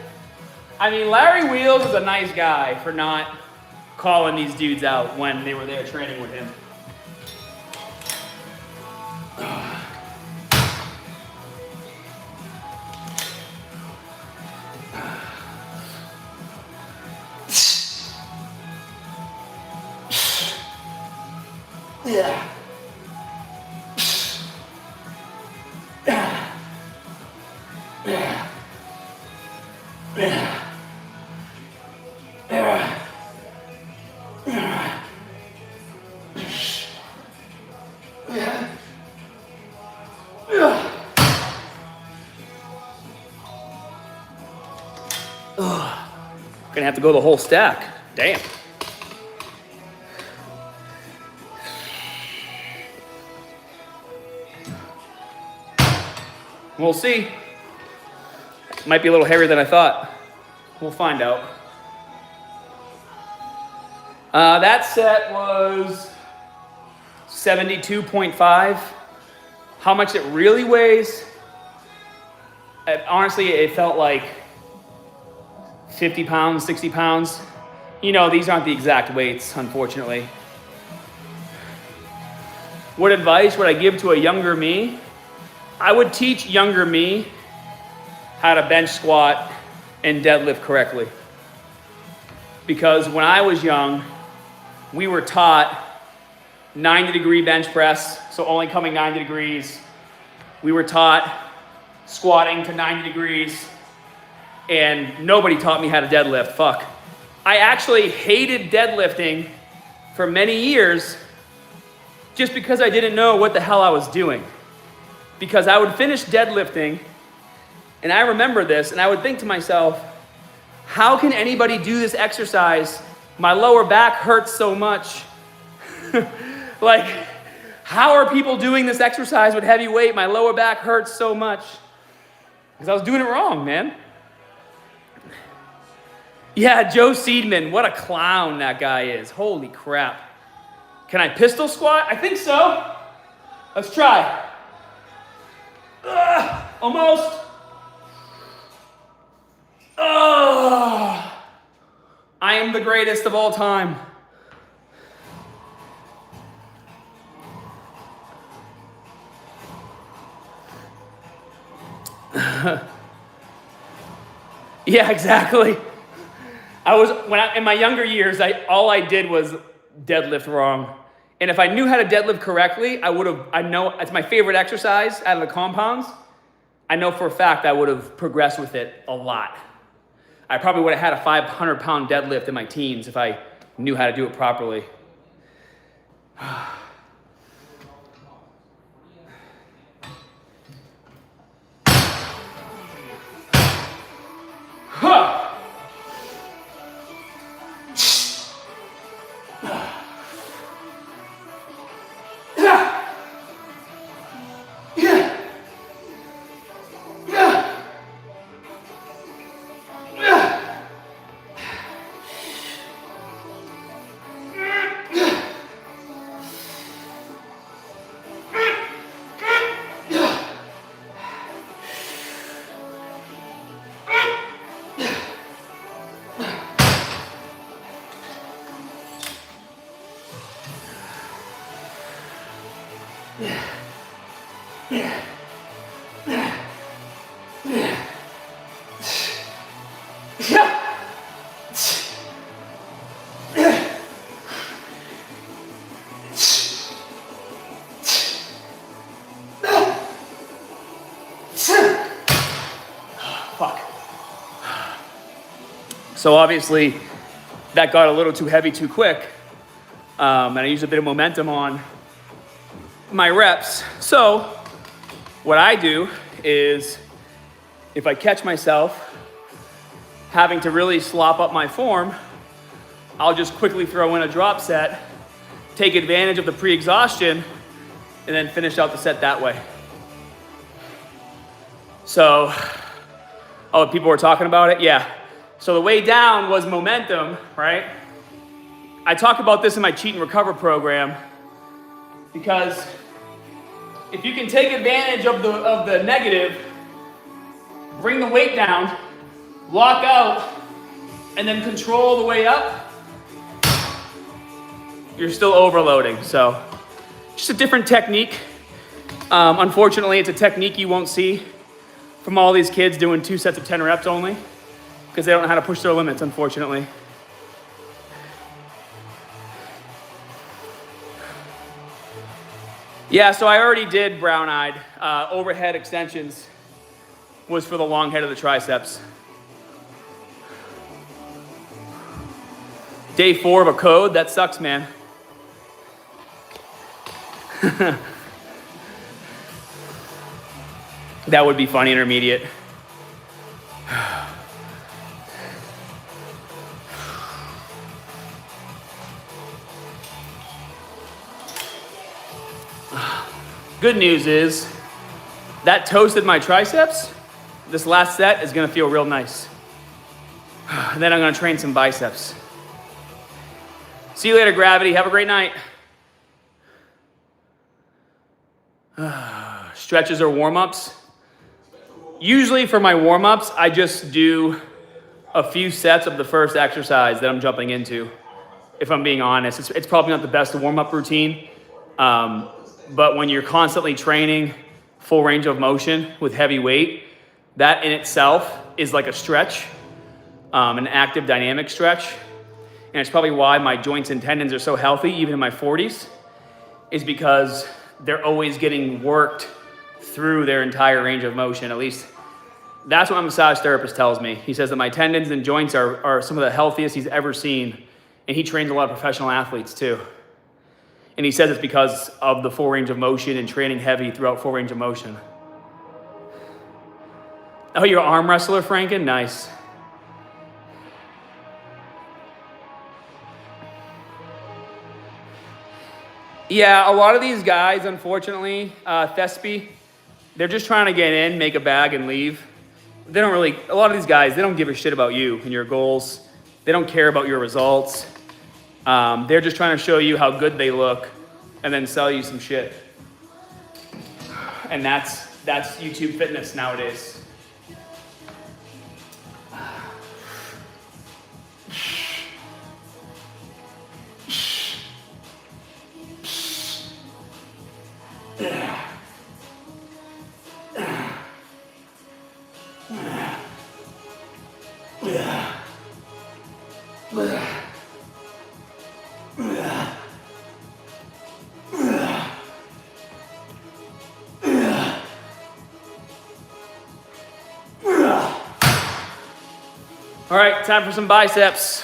I mean, Larry Wheels is a nice guy for not calling these dudes out when they were there training with him. Yeah. Gonna have to go the whole stack. Damn. We'll see. Might be a little heavier than I thought. We'll find out. That set was 72.5. How much it really weighs? Honestly, it felt like 50 pounds, 60 pounds. You know, these aren't the exact weights, unfortunately. What advice would I give to a younger me? I would teach younger me how to bench squat and deadlift correctly. Because when I was young, we were taught 90-degree bench press, so only coming 90 degrees. We were taught squatting to 90 degrees, and nobody taught me how to deadlift. Fuck. I actually hated deadlifting for many years just because I didn't know what the hell I was doing. Because I would finish deadlifting, and I remember this, and I would think to myself, how can anybody do this exercise? My lower back hurts so much. Like, how are people doing this exercise with heavy weight? My lower back hurts so much. Because I was doing it wrong, man. Yeah, Joe Seedman, what a clown that guy is. Holy crap. Can I pistol squat? I think so. Let's try. Almost. I am the greatest of all time. Yeah, exactly. In my younger years, all I did was deadlift wrong. And if I knew how to deadlift correctly, I know it's my favorite exercise out of the compounds. I know for a fact I would have progressed with it a lot. I probably would have had a 500-pound deadlift in my teens if I knew how to do it properly. So obviously that got a little too heavy too quick, and I used a bit of momentum on my reps. So what I do is if I catch myself, having to really slop up my form, I'll just quickly throw in a drop set, take advantage of the pre-exhaustion, and then finish out the set that way. So, oh, people were talking about it? Yeah. So the way down was momentum, right? I talk about this in my Cheat and Recover program because if you can take advantage of the negative, bring the weight down, lock out, and then control the way up, you're still overloading. So just a different technique. Unfortunately, it's a technique you won't see from all these kids doing 2 sets of 10 reps only because they don't know how to push their limits, unfortunately. Yeah, so I already did brown-eyed. Overhead extensions was for the long head of the triceps. Day 4 of a code, that sucks, man. That would be funny, intermediate. Good news is that toasted my triceps. This last set is gonna feel real nice. And then I'm gonna train some biceps. See you later, Gravity. Have a great night. Stretches or warm-ups. Usually for my warm-ups, I just do a few sets of the first exercise that I'm jumping into. If I'm being honest, it's probably not the best warm-up routine. But when you're constantly training full range of motion with heavy weight, that in itself is like a stretch, an active dynamic stretch. And it's probably why my joints and tendons are so healthy, even in my 40s, is because they're always getting worked through their entire range of motion. At least that's what my massage therapist tells me. He says that my tendons and joints are some of the healthiest he's ever seen. And he trains a lot of professional athletes too. And he says it's because of the full range of motion and training heavy throughout full range of motion. Oh, you're an arm wrestler, Franken? Nice. Yeah, a lot of these guys, unfortunately, Thespy, they're just trying to get in, make a bag, and leave. They don't really, a lot of these guys, they don't give a shit about you and your goals. They don't care about your results. They're just trying to show you how good they look and then sell you some shit. And that's YouTube fitness nowadays. All right, time for some biceps.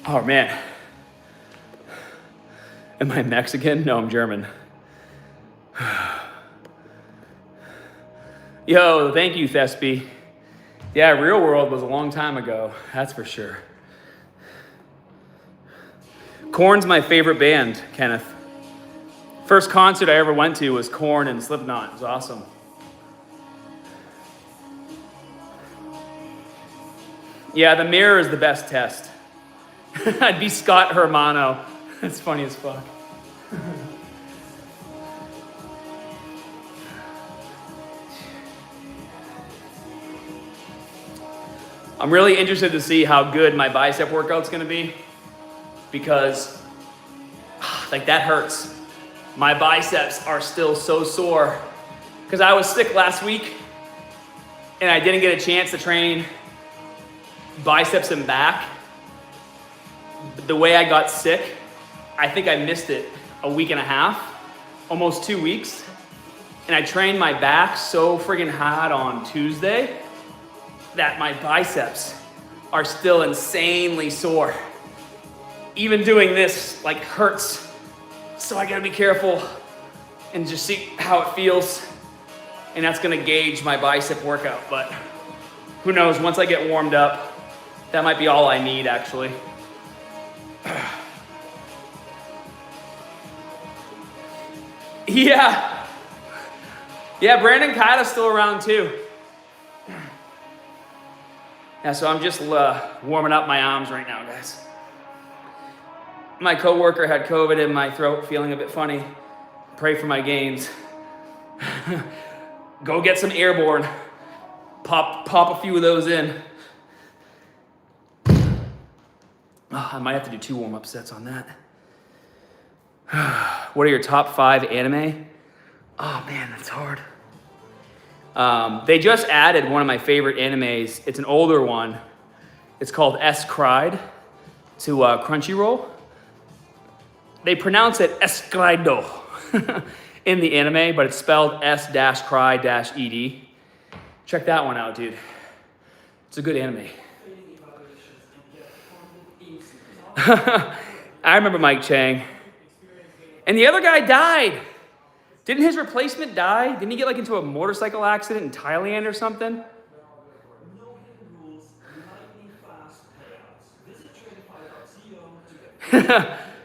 Oh man, am I Mexican? No, I'm German. Yo, thank you, Thespy. Yeah, Real World was a long time ago, that's for sure. Korn's my favorite band, Kenneth. First concert I ever went to was Korn and Slipknot. It was awesome. Yeah, the mirror is the best test. I'd be Scott Hermano. That's funny as fuck. I'm really interested to see how good my bicep workout's gonna be because like that hurts. My biceps are still so sore because I was sick last week and I didn't get a chance to train biceps and back. The way I got sick, I think I missed it a week and a half, almost 2 weeks. And I trained my back so friggin' hard on Tuesday that my biceps are still insanely sore. Even doing this like hurts. So I gotta be careful and just see how it feels. And that's gonna gauge my bicep workout. But who knows, once I get warmed up, that might be all I need actually. Yeah. Yeah, Brandon Kyla's still around too. Yeah, so I'm just warming up my arms right now, guys. My coworker had COVID in my throat, feeling a bit funny. Pray for my gains. Go get some airborne. Pop a few of those in. Oh, I might have to do 2 warm-up sets on that. What are your top 5 anime? Oh man, that's hard. They just added one of my favorite animes. It's an older one. It's called S Cried to Crunchyroll. They pronounce it Escrido in the anime, but it's spelled S-cry-ed. Check that one out, dude. It's a good anime. I remember Mike Chang. And the other guy died. Didn't his replacement die? Didn't he get like into a motorcycle accident in Thailand or something?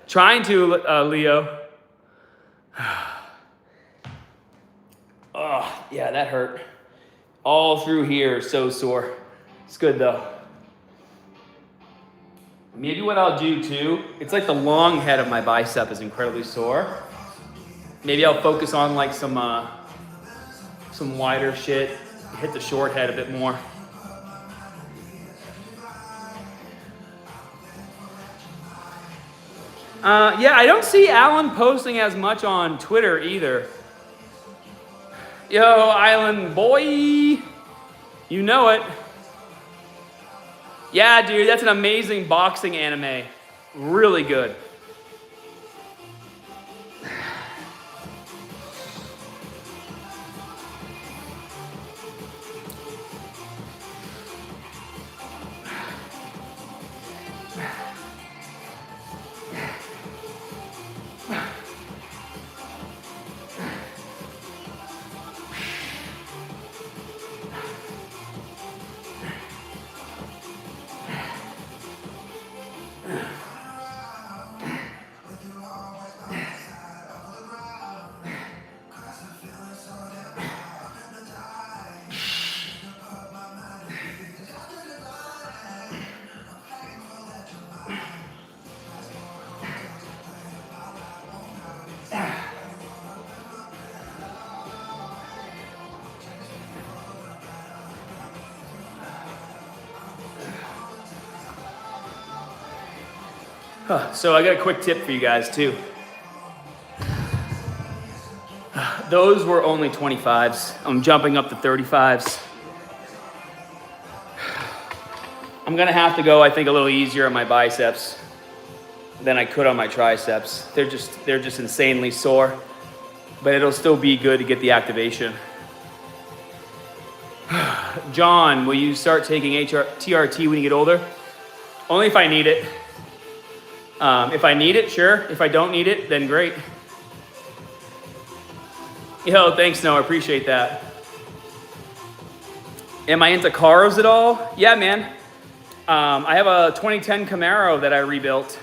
Trying to, Leo. Oh, yeah, that hurt. All through here, so sore. It's good though. Maybe what I'll do too, it's like the long head of my bicep is incredibly sore. Maybe I'll focus on like some wider shit, hit the short head a bit more. Yeah, I don't see Alan posting as much on Twitter either. Yo, Island boy, you know it. Yeah, dude, that's an amazing boxing anime. Really good. So I got a quick tip for you guys too. Those were only 25s. I'm jumping up to 35s. I'm gonna have to go, I think, a little easier on my biceps than I could on my triceps. They're just insanely sore, but it'll still be good to get the activation. John, will you start taking TRT when you get older? Only if I need it. If I need it, sure. If I don't need it, then great. Yo, thanks, Noah. I appreciate that. Am I into cars at all? Yeah, man. I have a 2010 Camaro that I rebuilt.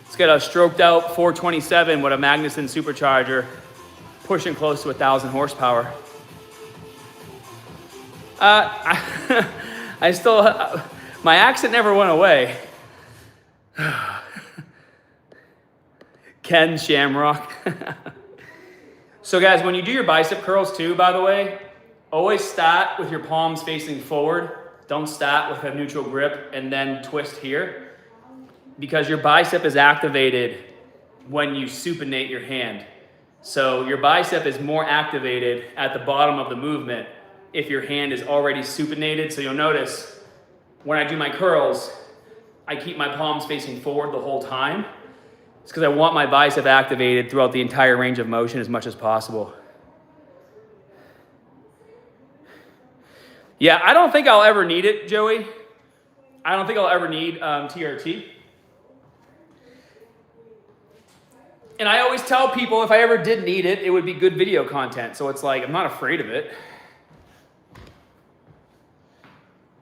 It's got a stroked out 427 with a Magnuson supercharger, pushing close to 1,000 horsepower. I still, my accent never went away. Ken Shamrock. So guys, when you do your bicep curls too, by the way, always start with your palms facing forward Don't start with a neutral grip and then twist here, because your bicep is activated when you supinate your hand. So your bicep is more activated at the bottom of the movement if your hand is already supinated. So you'll notice when I do my curls, I keep my palms facing forward the whole time. It's because I want my bicep activated throughout the entire range of motion as much as possible. Yeah, I don't think I'll ever need it, Joey. I don't think I'll ever need TRT. And I always tell people if I ever did need it, it would be good video content. So it's like, I'm not afraid of it.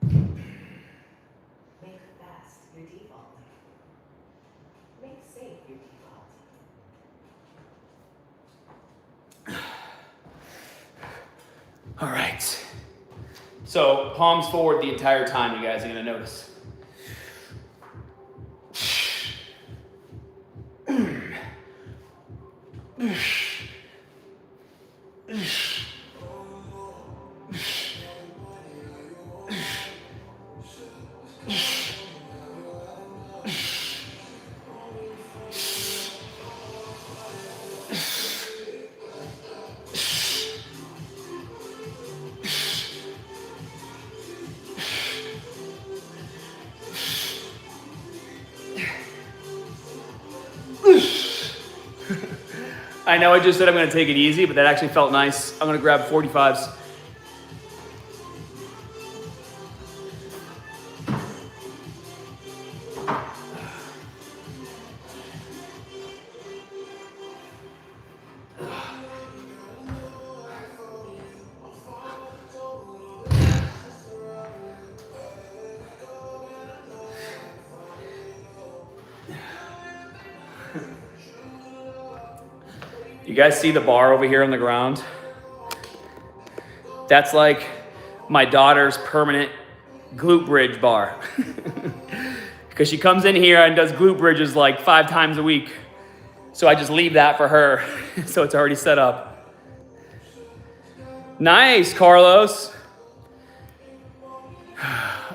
Make fast your default. Make safe your default. All right. So palms forward the entire time, you guys are gonna notice. I know I just said I'm going to take it easy, but that actually felt nice. I'm going to grab 45s. You guys see the bar over here on the ground? That's like my daughter's permanent glute bridge bar. Because she comes in here and does glute bridges like 5 times a week. So I just leave that for her. So it's already set up. Nice, Carlos.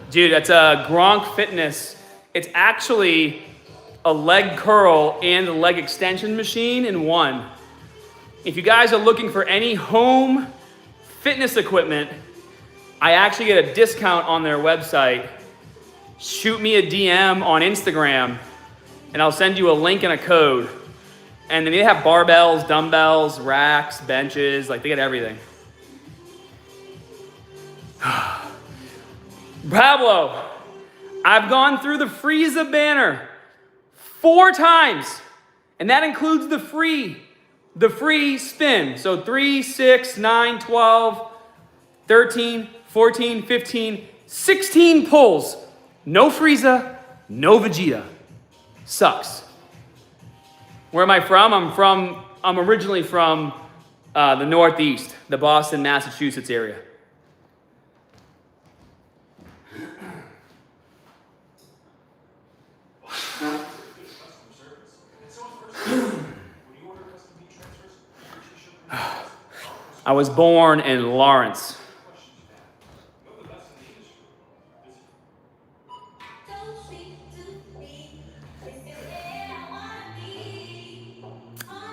Dude, that's a Gronk Fitness. It's actually a leg curl and a leg extension machine in one. If you guys are looking for any home fitness equipment, I actually get a discount on their website. Shoot me a DM on Instagram and I'll send you a link and a code. And then they have barbells, dumbbells, racks, benches, like they get everything. Pablo, I've gone through the Frieza banner 4 times, and that includes the free spin. So 3, 6, 9, 12, 13, 14, 15, 16 pulls. No Frieza, no Vegeta. Sucks. Where am I from? I'm originally from the Northeast, the Boston, Massachusetts area. I was born in Lawrence.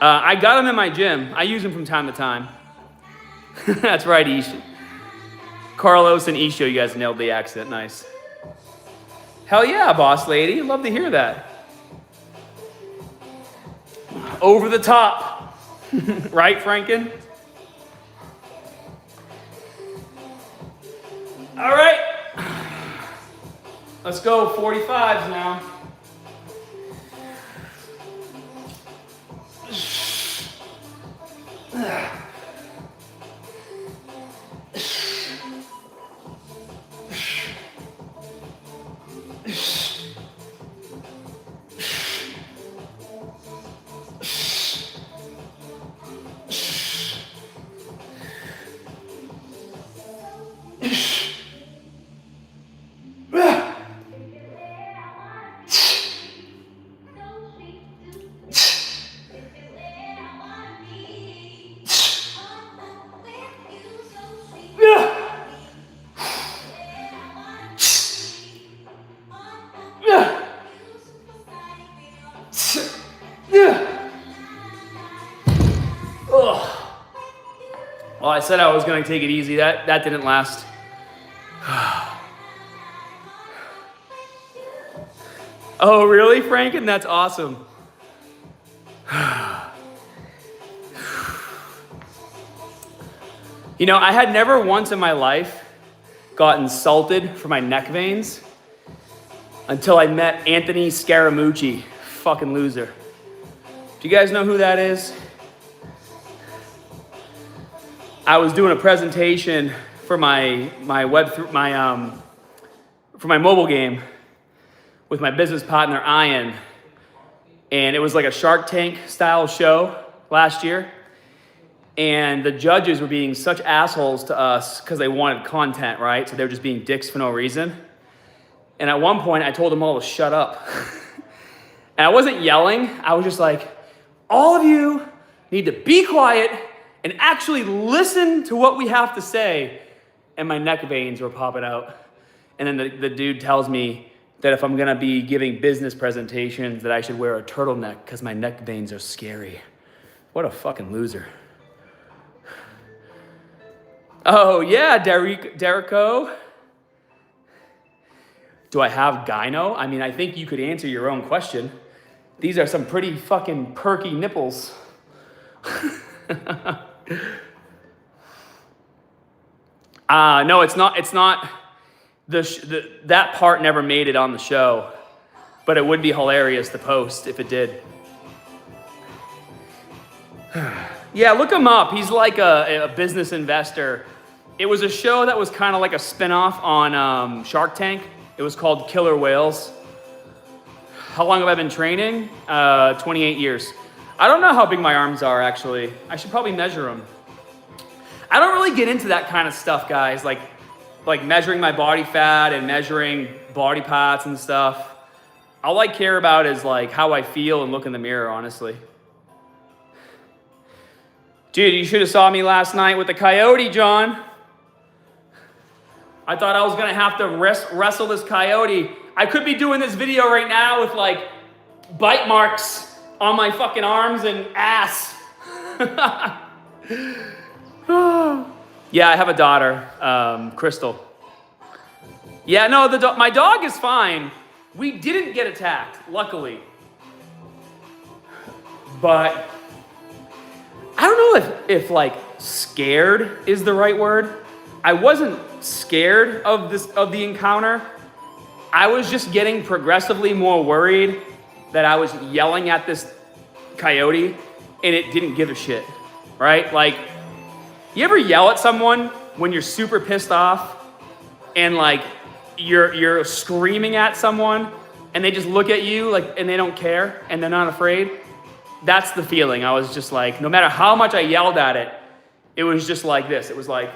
I got them in my gym. I use them from time to time. That's right, Isha. Carlos and Isha, you guys nailed the accent. Nice. Hell yeah, boss lady. Love to hear that. Over the top. Right, Franken? All right. Let's go 45s now. Well, I said I was going to take it easy. That didn't last. Oh, really, Franken? That's awesome. You know, I had never once in my life got insulted for my neck veins until I met Anthony Scaramucci. Fucking loser. Do you guys know who that is? I was doing a presentation for my mobile game with my business partner Ian, and it was like a Shark Tank style show last year. And the judges were being such assholes to us because they wanted content, right? So they were just being dicks for no reason. And at one point, I told them all to shut up. And I wasn't yelling. I was just like, all of you need to be quiet and actually listen to what we have to say. And my neck veins were popping out. And then the dude tells me that if I'm going to be giving business presentations, that I should wear a turtleneck because my neck veins are scary. What a fucking loser. Oh, yeah, Derrico. Do I have gyno? I mean, I think you could answer your own question. These are some pretty fucking perky nipples. No, it's not. That part never made it on the show, but it would be hilarious to post if it did. Yeah, look him up. He's like a business investor. It was a show that was kind of like a spinoff on Shark Tank. It was called Killer Whales. How long have I been training? 28 years. I don't know how big my arms are, actually. I should probably measure them. I don't really get into that kind of stuff, guys, like measuring my body fat and measuring body parts and stuff. All I care about is like how I feel and look in the mirror, honestly. Dude, you should have saw me last night with the coyote, John. I thought I was gonna have to wrestle this coyote. I could be doing this video right now with like bite marks on my fucking arms and ass. Yeah, I have a daughter, Crystal. Yeah, no, my dog is fine. We didn't get attacked, luckily. But I don't know if like scared is the right word. I wasn't scared of the encounter. I was just getting progressively more worried that I was yelling at this coyote and it didn't give a shit, right? Like, you ever yell at someone when you're super pissed off and like you're screaming at someone and they just look at you like and they don't care and they're not afraid? That's the feeling. I was just like, no matter how much I yelled at it, it was just like this. It was like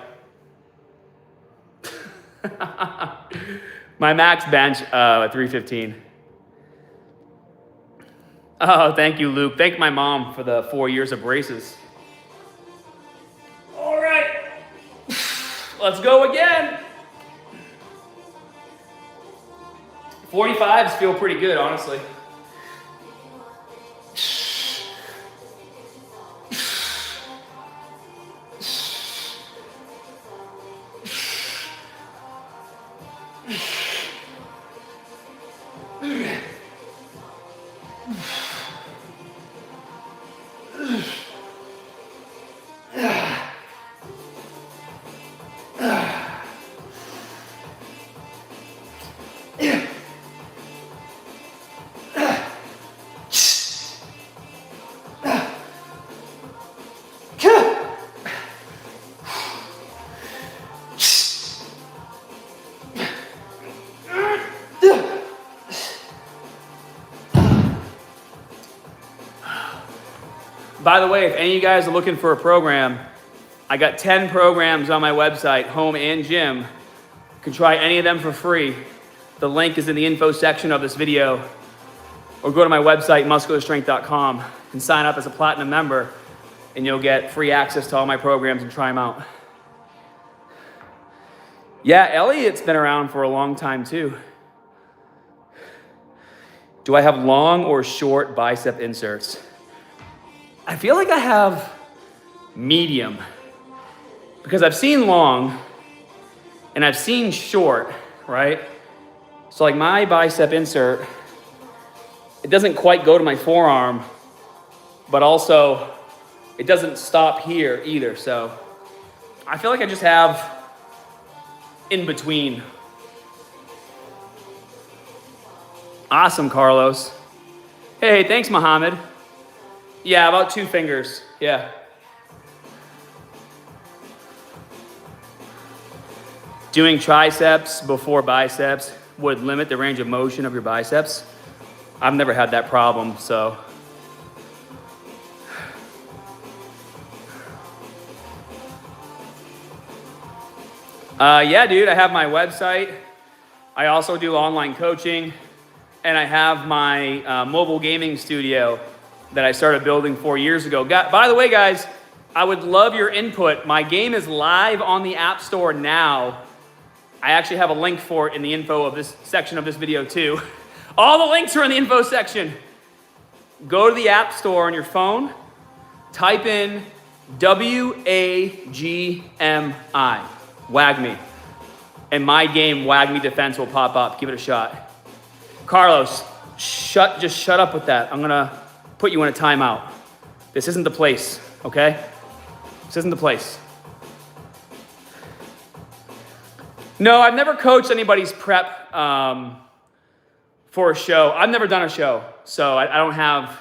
my max bench 315. Oh, thank you, Luke. Thank my mom for the 4 years of braces. All right, let's go again. 45s feel pretty good, honestly. By the way, if any of you guys are looking for a program, I got 10 programs on my website, home and gym. You can try any of them for free. The link is in the info section of this video. Or go to my website, muscularstrength.com, and sign up as a platinum member, and you'll get free access to all my programs and try them out. Yeah, Elliot's been around for a long time too. Do I have long or short bicep inserts? I feel like I have medium. because I've seen long and I've seen short, right? So like my bicep insert, it doesn't quite go to my forearm, but also it doesn't stop here either. So I feel like I just have in between. Awesome, Carlos. Hey, thanks, Mohammed. Yeah, about 2 fingers. Yeah. Doing triceps before biceps would limit the range of motion of your biceps. I've never had that problem, so. Yeah, dude, I have my website. I also do online coaching, and I have my mobile gaming studio that I started building 4 years ago. By the way, guys, I would love your input. My game is live on the App Store now. I actually have a link for it in the info of this section of this video too. All the links are in the info section. Go to the App Store on your phone, type in WAGMI, WAGMI, and my game, WAGMI Defense, will pop up. Give it a shot. Carlos, just shut up with that. I'm gonna put you in a timeout. This isn't the place, okay? This isn't the place. No, I've never coached anybody's prep for a show. I've never done a show, so I don't have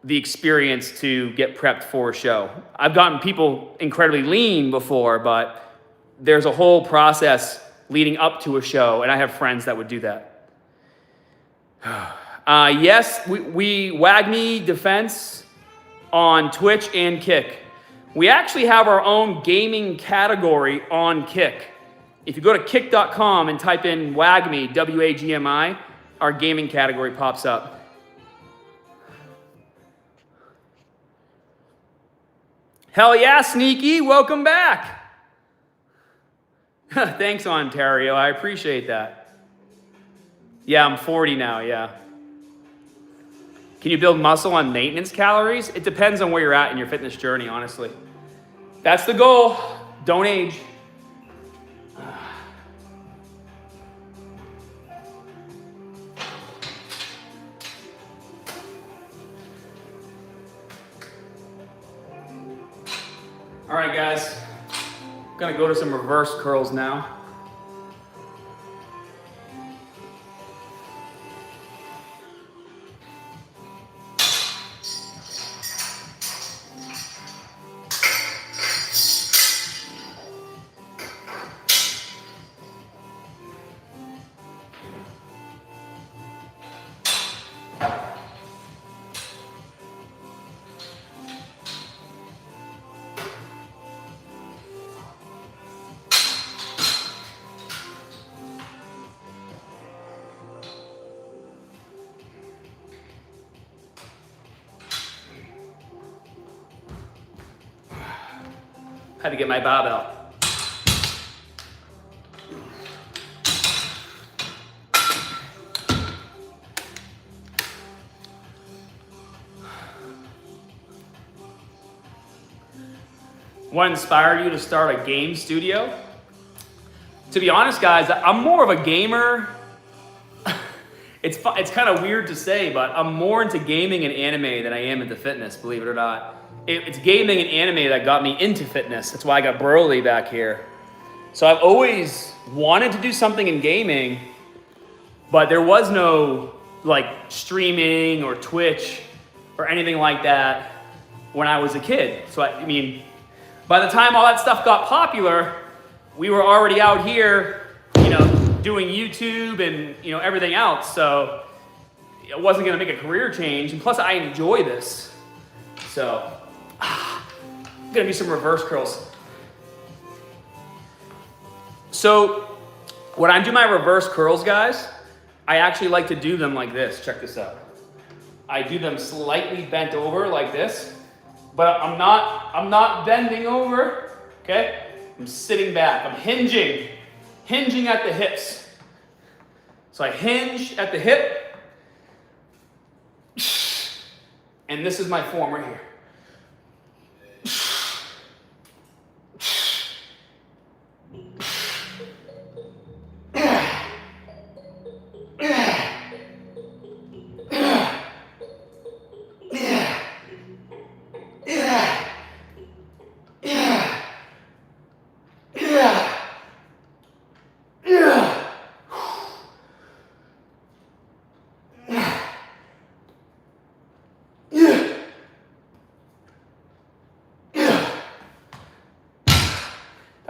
the experience to get prepped for a show. I've gotten people incredibly lean before, but there's a whole process leading up to a show, and I have friends that would do that. Yes, we WAGMI Defense on Twitch and Kick. We actually have our own gaming category on Kick. If you go to kick.com and type in WAGMI, W-A-G-M-I, our gaming category pops up. Hell yeah, Sneaky, welcome back. Thanks, Ontario, I appreciate that. Yeah, I'm 40 now, yeah. Can you build muscle on maintenance calories? It depends on where you're at in your fitness journey, honestly. That's the goal, don't age. All right, guys, I'm gonna go to some reverse curls now. Had to get my barbell. What inspired you to start a game studio? To be honest, guys, I'm more of a gamer. It's kind of weird to say, but I'm more into gaming and anime than I am into fitness, believe it or not. It's gaming and anime that got me into fitness. That's why I got Broly back here. So I've always wanted to do something in gaming, but there was no like streaming or Twitch or anything like that when I was a kid. So I mean, by the time all that stuff got popular, we were already out here, doing YouTube and everything else. So I wasn't gonna make a career change. And plus I enjoy this. So I'm gonna do some reverse curls. So when I do my reverse curls, guys, I actually like to do them like this. Check this out. I do them slightly bent over like this, but I'm not bending over, okay? I'm sitting back, I'm hinging at the hips. So I hinge at the hip, and this is my form right here.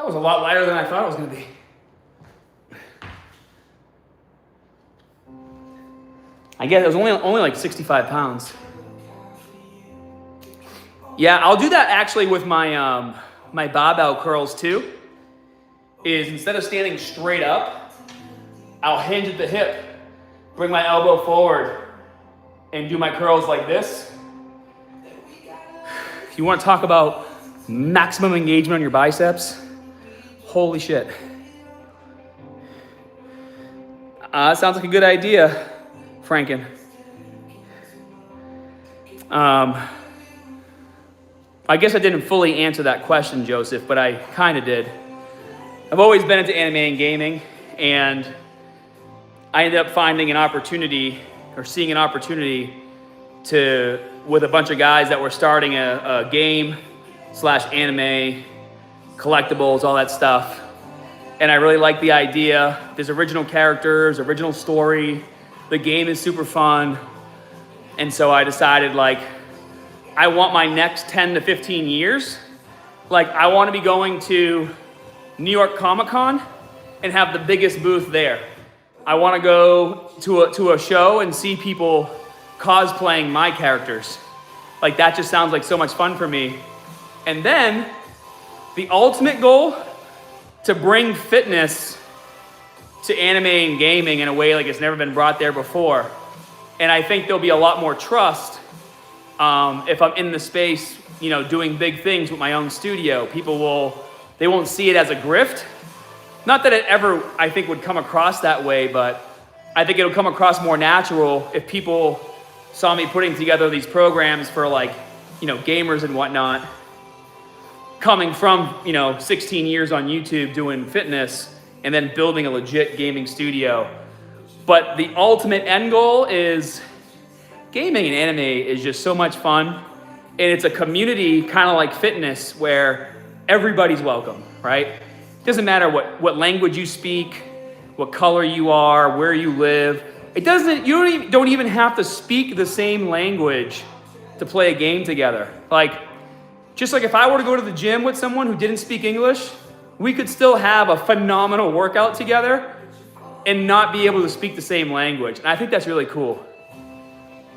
That was a lot lighter than I thought it was gonna be. I guess it was only like 65 pounds. Yeah, I'll do that actually with my my barbell curls too. Is instead of standing straight up, I'll hinge at the hip, bring my elbow forward, and do my curls like this. If you want to talk about maximum engagement on your biceps, holy shit. Sounds like a good idea, Franken. I guess I didn't fully answer that question, Joseph, but I kind of did. I've always been into anime and gaming, and I ended up finding an opportunity, or seeing an opportunity with a bunch of guys that were starting a game / anime, collectibles, all that stuff. And I really like the idea. There's original characters, original story. The game is super fun. And so I decided, like, I want my next 10 to 15 years, like, I want to be going to New York Comic Con and have the biggest booth there. I want to go to a show and see people cosplaying my characters. Like, that just sounds like so much fun for me. And then the ultimate goal, to bring fitness to anime and gaming in a way like it's never been brought there before. And I think there'll be a lot more trust if I'm in the space, you know, doing big things with my own studio. They won't see it as a grift. Not that it ever, I think, would come across that way, but I think it'll come across more natural if people saw me putting together these programs for, like, you know, gamers and whatnot, coming from, you know, 16 years on YouTube doing fitness and then building a legit gaming studio. But the ultimate end goal is gaming and anime is just so much fun. And it's a community kind of like fitness where everybody's welcome, right? It doesn't matter what language you speak, what color you are, where you live. You don't even have to speak the same language to play a game together. Like, just like if I were to go to the gym with someone who didn't speak English, we could still have a phenomenal workout together and not be able to speak the same language. And I think that's really cool.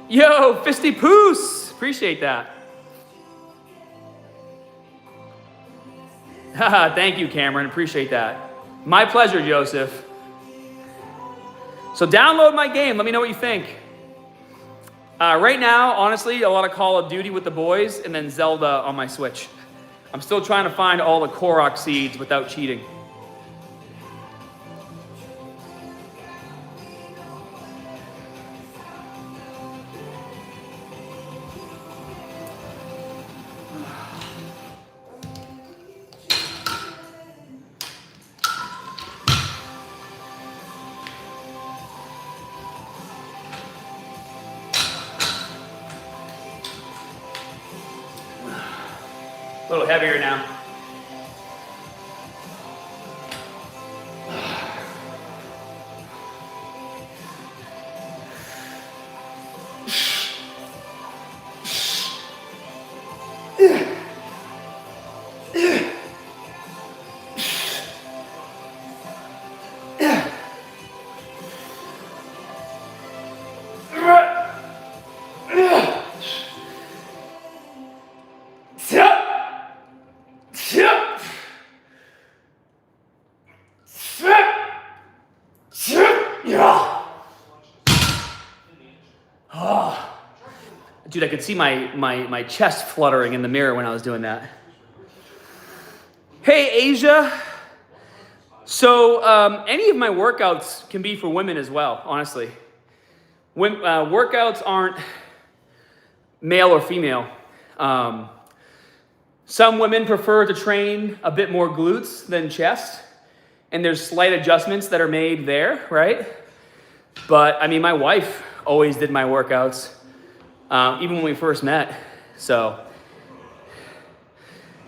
Yo, Fisty Poos! Appreciate that. Haha, thank you, Cameron. Appreciate that. My pleasure, Joseph. So download my game. Let me know what you think. Right now, honestly, a lot of Call of Duty with the boys and then Zelda on my Switch. I'm still trying to find all the Korok seeds without cheating. A little heavier now. Dude, I could see my chest fluttering in the mirror when I was doing that. Hey, Asia. So any of my workouts can be for women as well, honestly. Workouts aren't male or female. Some women prefer to train a bit more glutes than chest, and there's slight adjustments that are made there, right? But I mean, my wife always did my workouts. Even when we first met. So,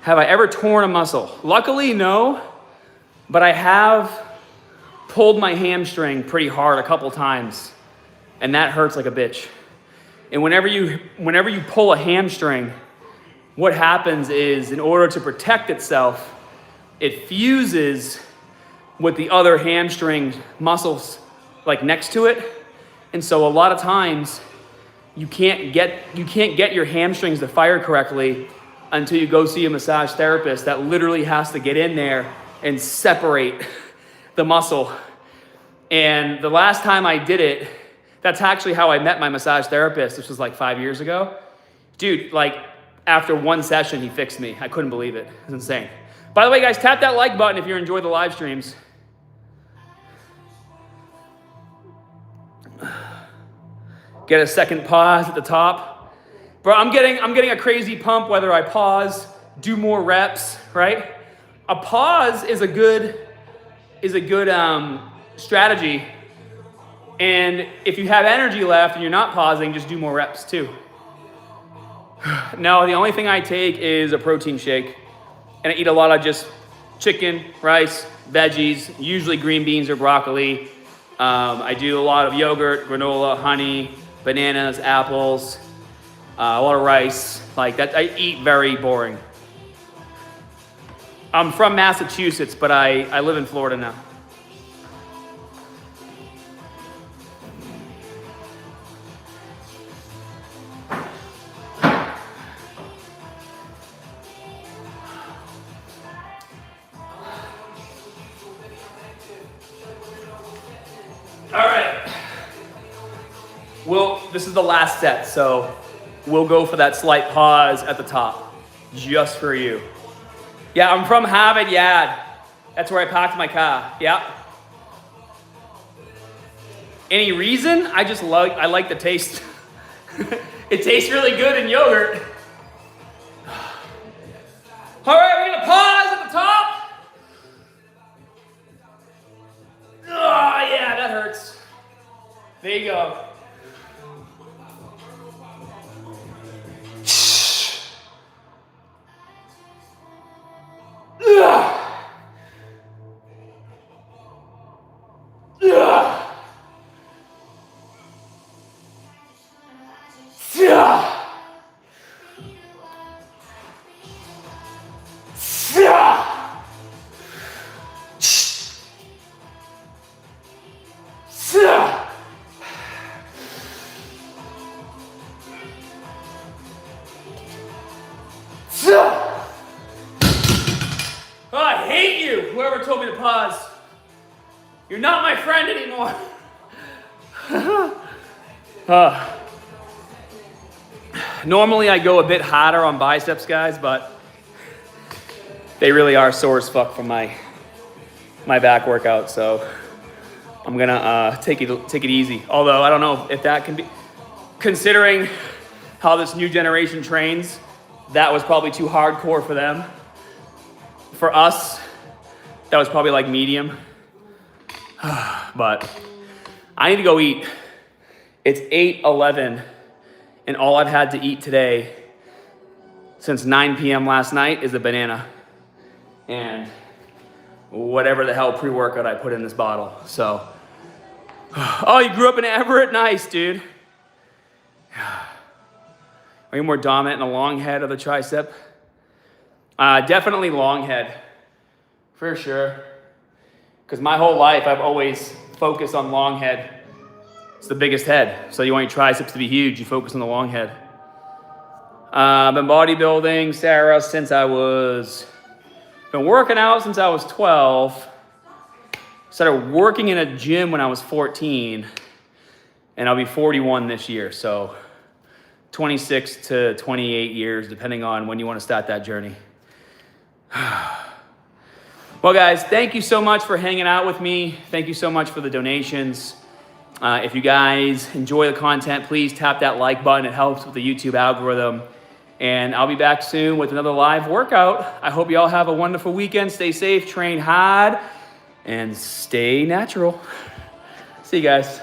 have I ever torn a muscle? Luckily, no, but I have pulled my hamstring pretty hard a couple times, and that hurts like a bitch. And whenever you pull a hamstring, what happens is, in order to protect itself, it fuses with the other hamstring muscles like next to it. And so a lot of times you can't get your hamstrings to fire correctly until you go see a massage therapist that literally has to get in there and separate the muscle. And the last time I did it, that's actually how I met my massage therapist. This was like 5 years ago. Dude, like after one session, he fixed me. I couldn't believe it. It was insane. By the way, guys, tap that like button if you enjoy the live streams. Get a second pause at the top. Bro, I'm getting a crazy pump whether I pause, do more reps, right? A pause is a good strategy. And if you have energy left and you're not pausing, just do more reps too. No, the only thing I take is a protein shake. And I eat a lot of just chicken, rice, veggies, usually green beans or broccoli. I do a lot of yogurt, granola, honey, bananas, apples, a lot of rice. Like that, I eat very boring. I'm from Massachusetts, but I live in Florida now. All right. Well, this is the last set, so we'll go for that slight pause at the top, just for you. Yeah, I'm from Harvard, yeah. That's where I parked my car, yeah. Any reason? I like the taste. It tastes really good in yogurt. All right, we're gonna pause at the top. Oh, yeah, that hurts. There you go. Oh, I hate you, whoever told me to pause. You're not my friend anymore. Normally I go a bit harder on biceps, guys, but they really are sore as fuck from my back workout, so I'm gonna take it easy. Although I don't know if that can be, considering how this new generation trains, that was probably too hardcore for them. For us, that was probably like medium. But I need to go eat. It's 8:11, and all I've had to eat today since 9 p.m. last night is a banana and whatever the hell pre-workout I put in this bottle. So, oh, you grew up in Everett? Nice, dude. Are you more dominant in the long head or the tricep? Definitely long head, for sure. Because my whole life, I've always focused on long head. It's the biggest head. So you want your triceps to be huge, you focus on the long head. Been bodybuilding, Sarah, been working out since I was 12. Started working in a gym when I was 14. And I'll be 41 this year. So 26 to 28 years, depending on when you want to start that journey. Well, guys, thank you so much for hanging out with me. Thank you so much for the donations. If you guys enjoy the content, please tap that like button. It helps with the YouTube algorithm. And I'll be back soon with another live workout. I hope you all have a wonderful weekend. Stay safe, train hard, and stay natural. See you guys.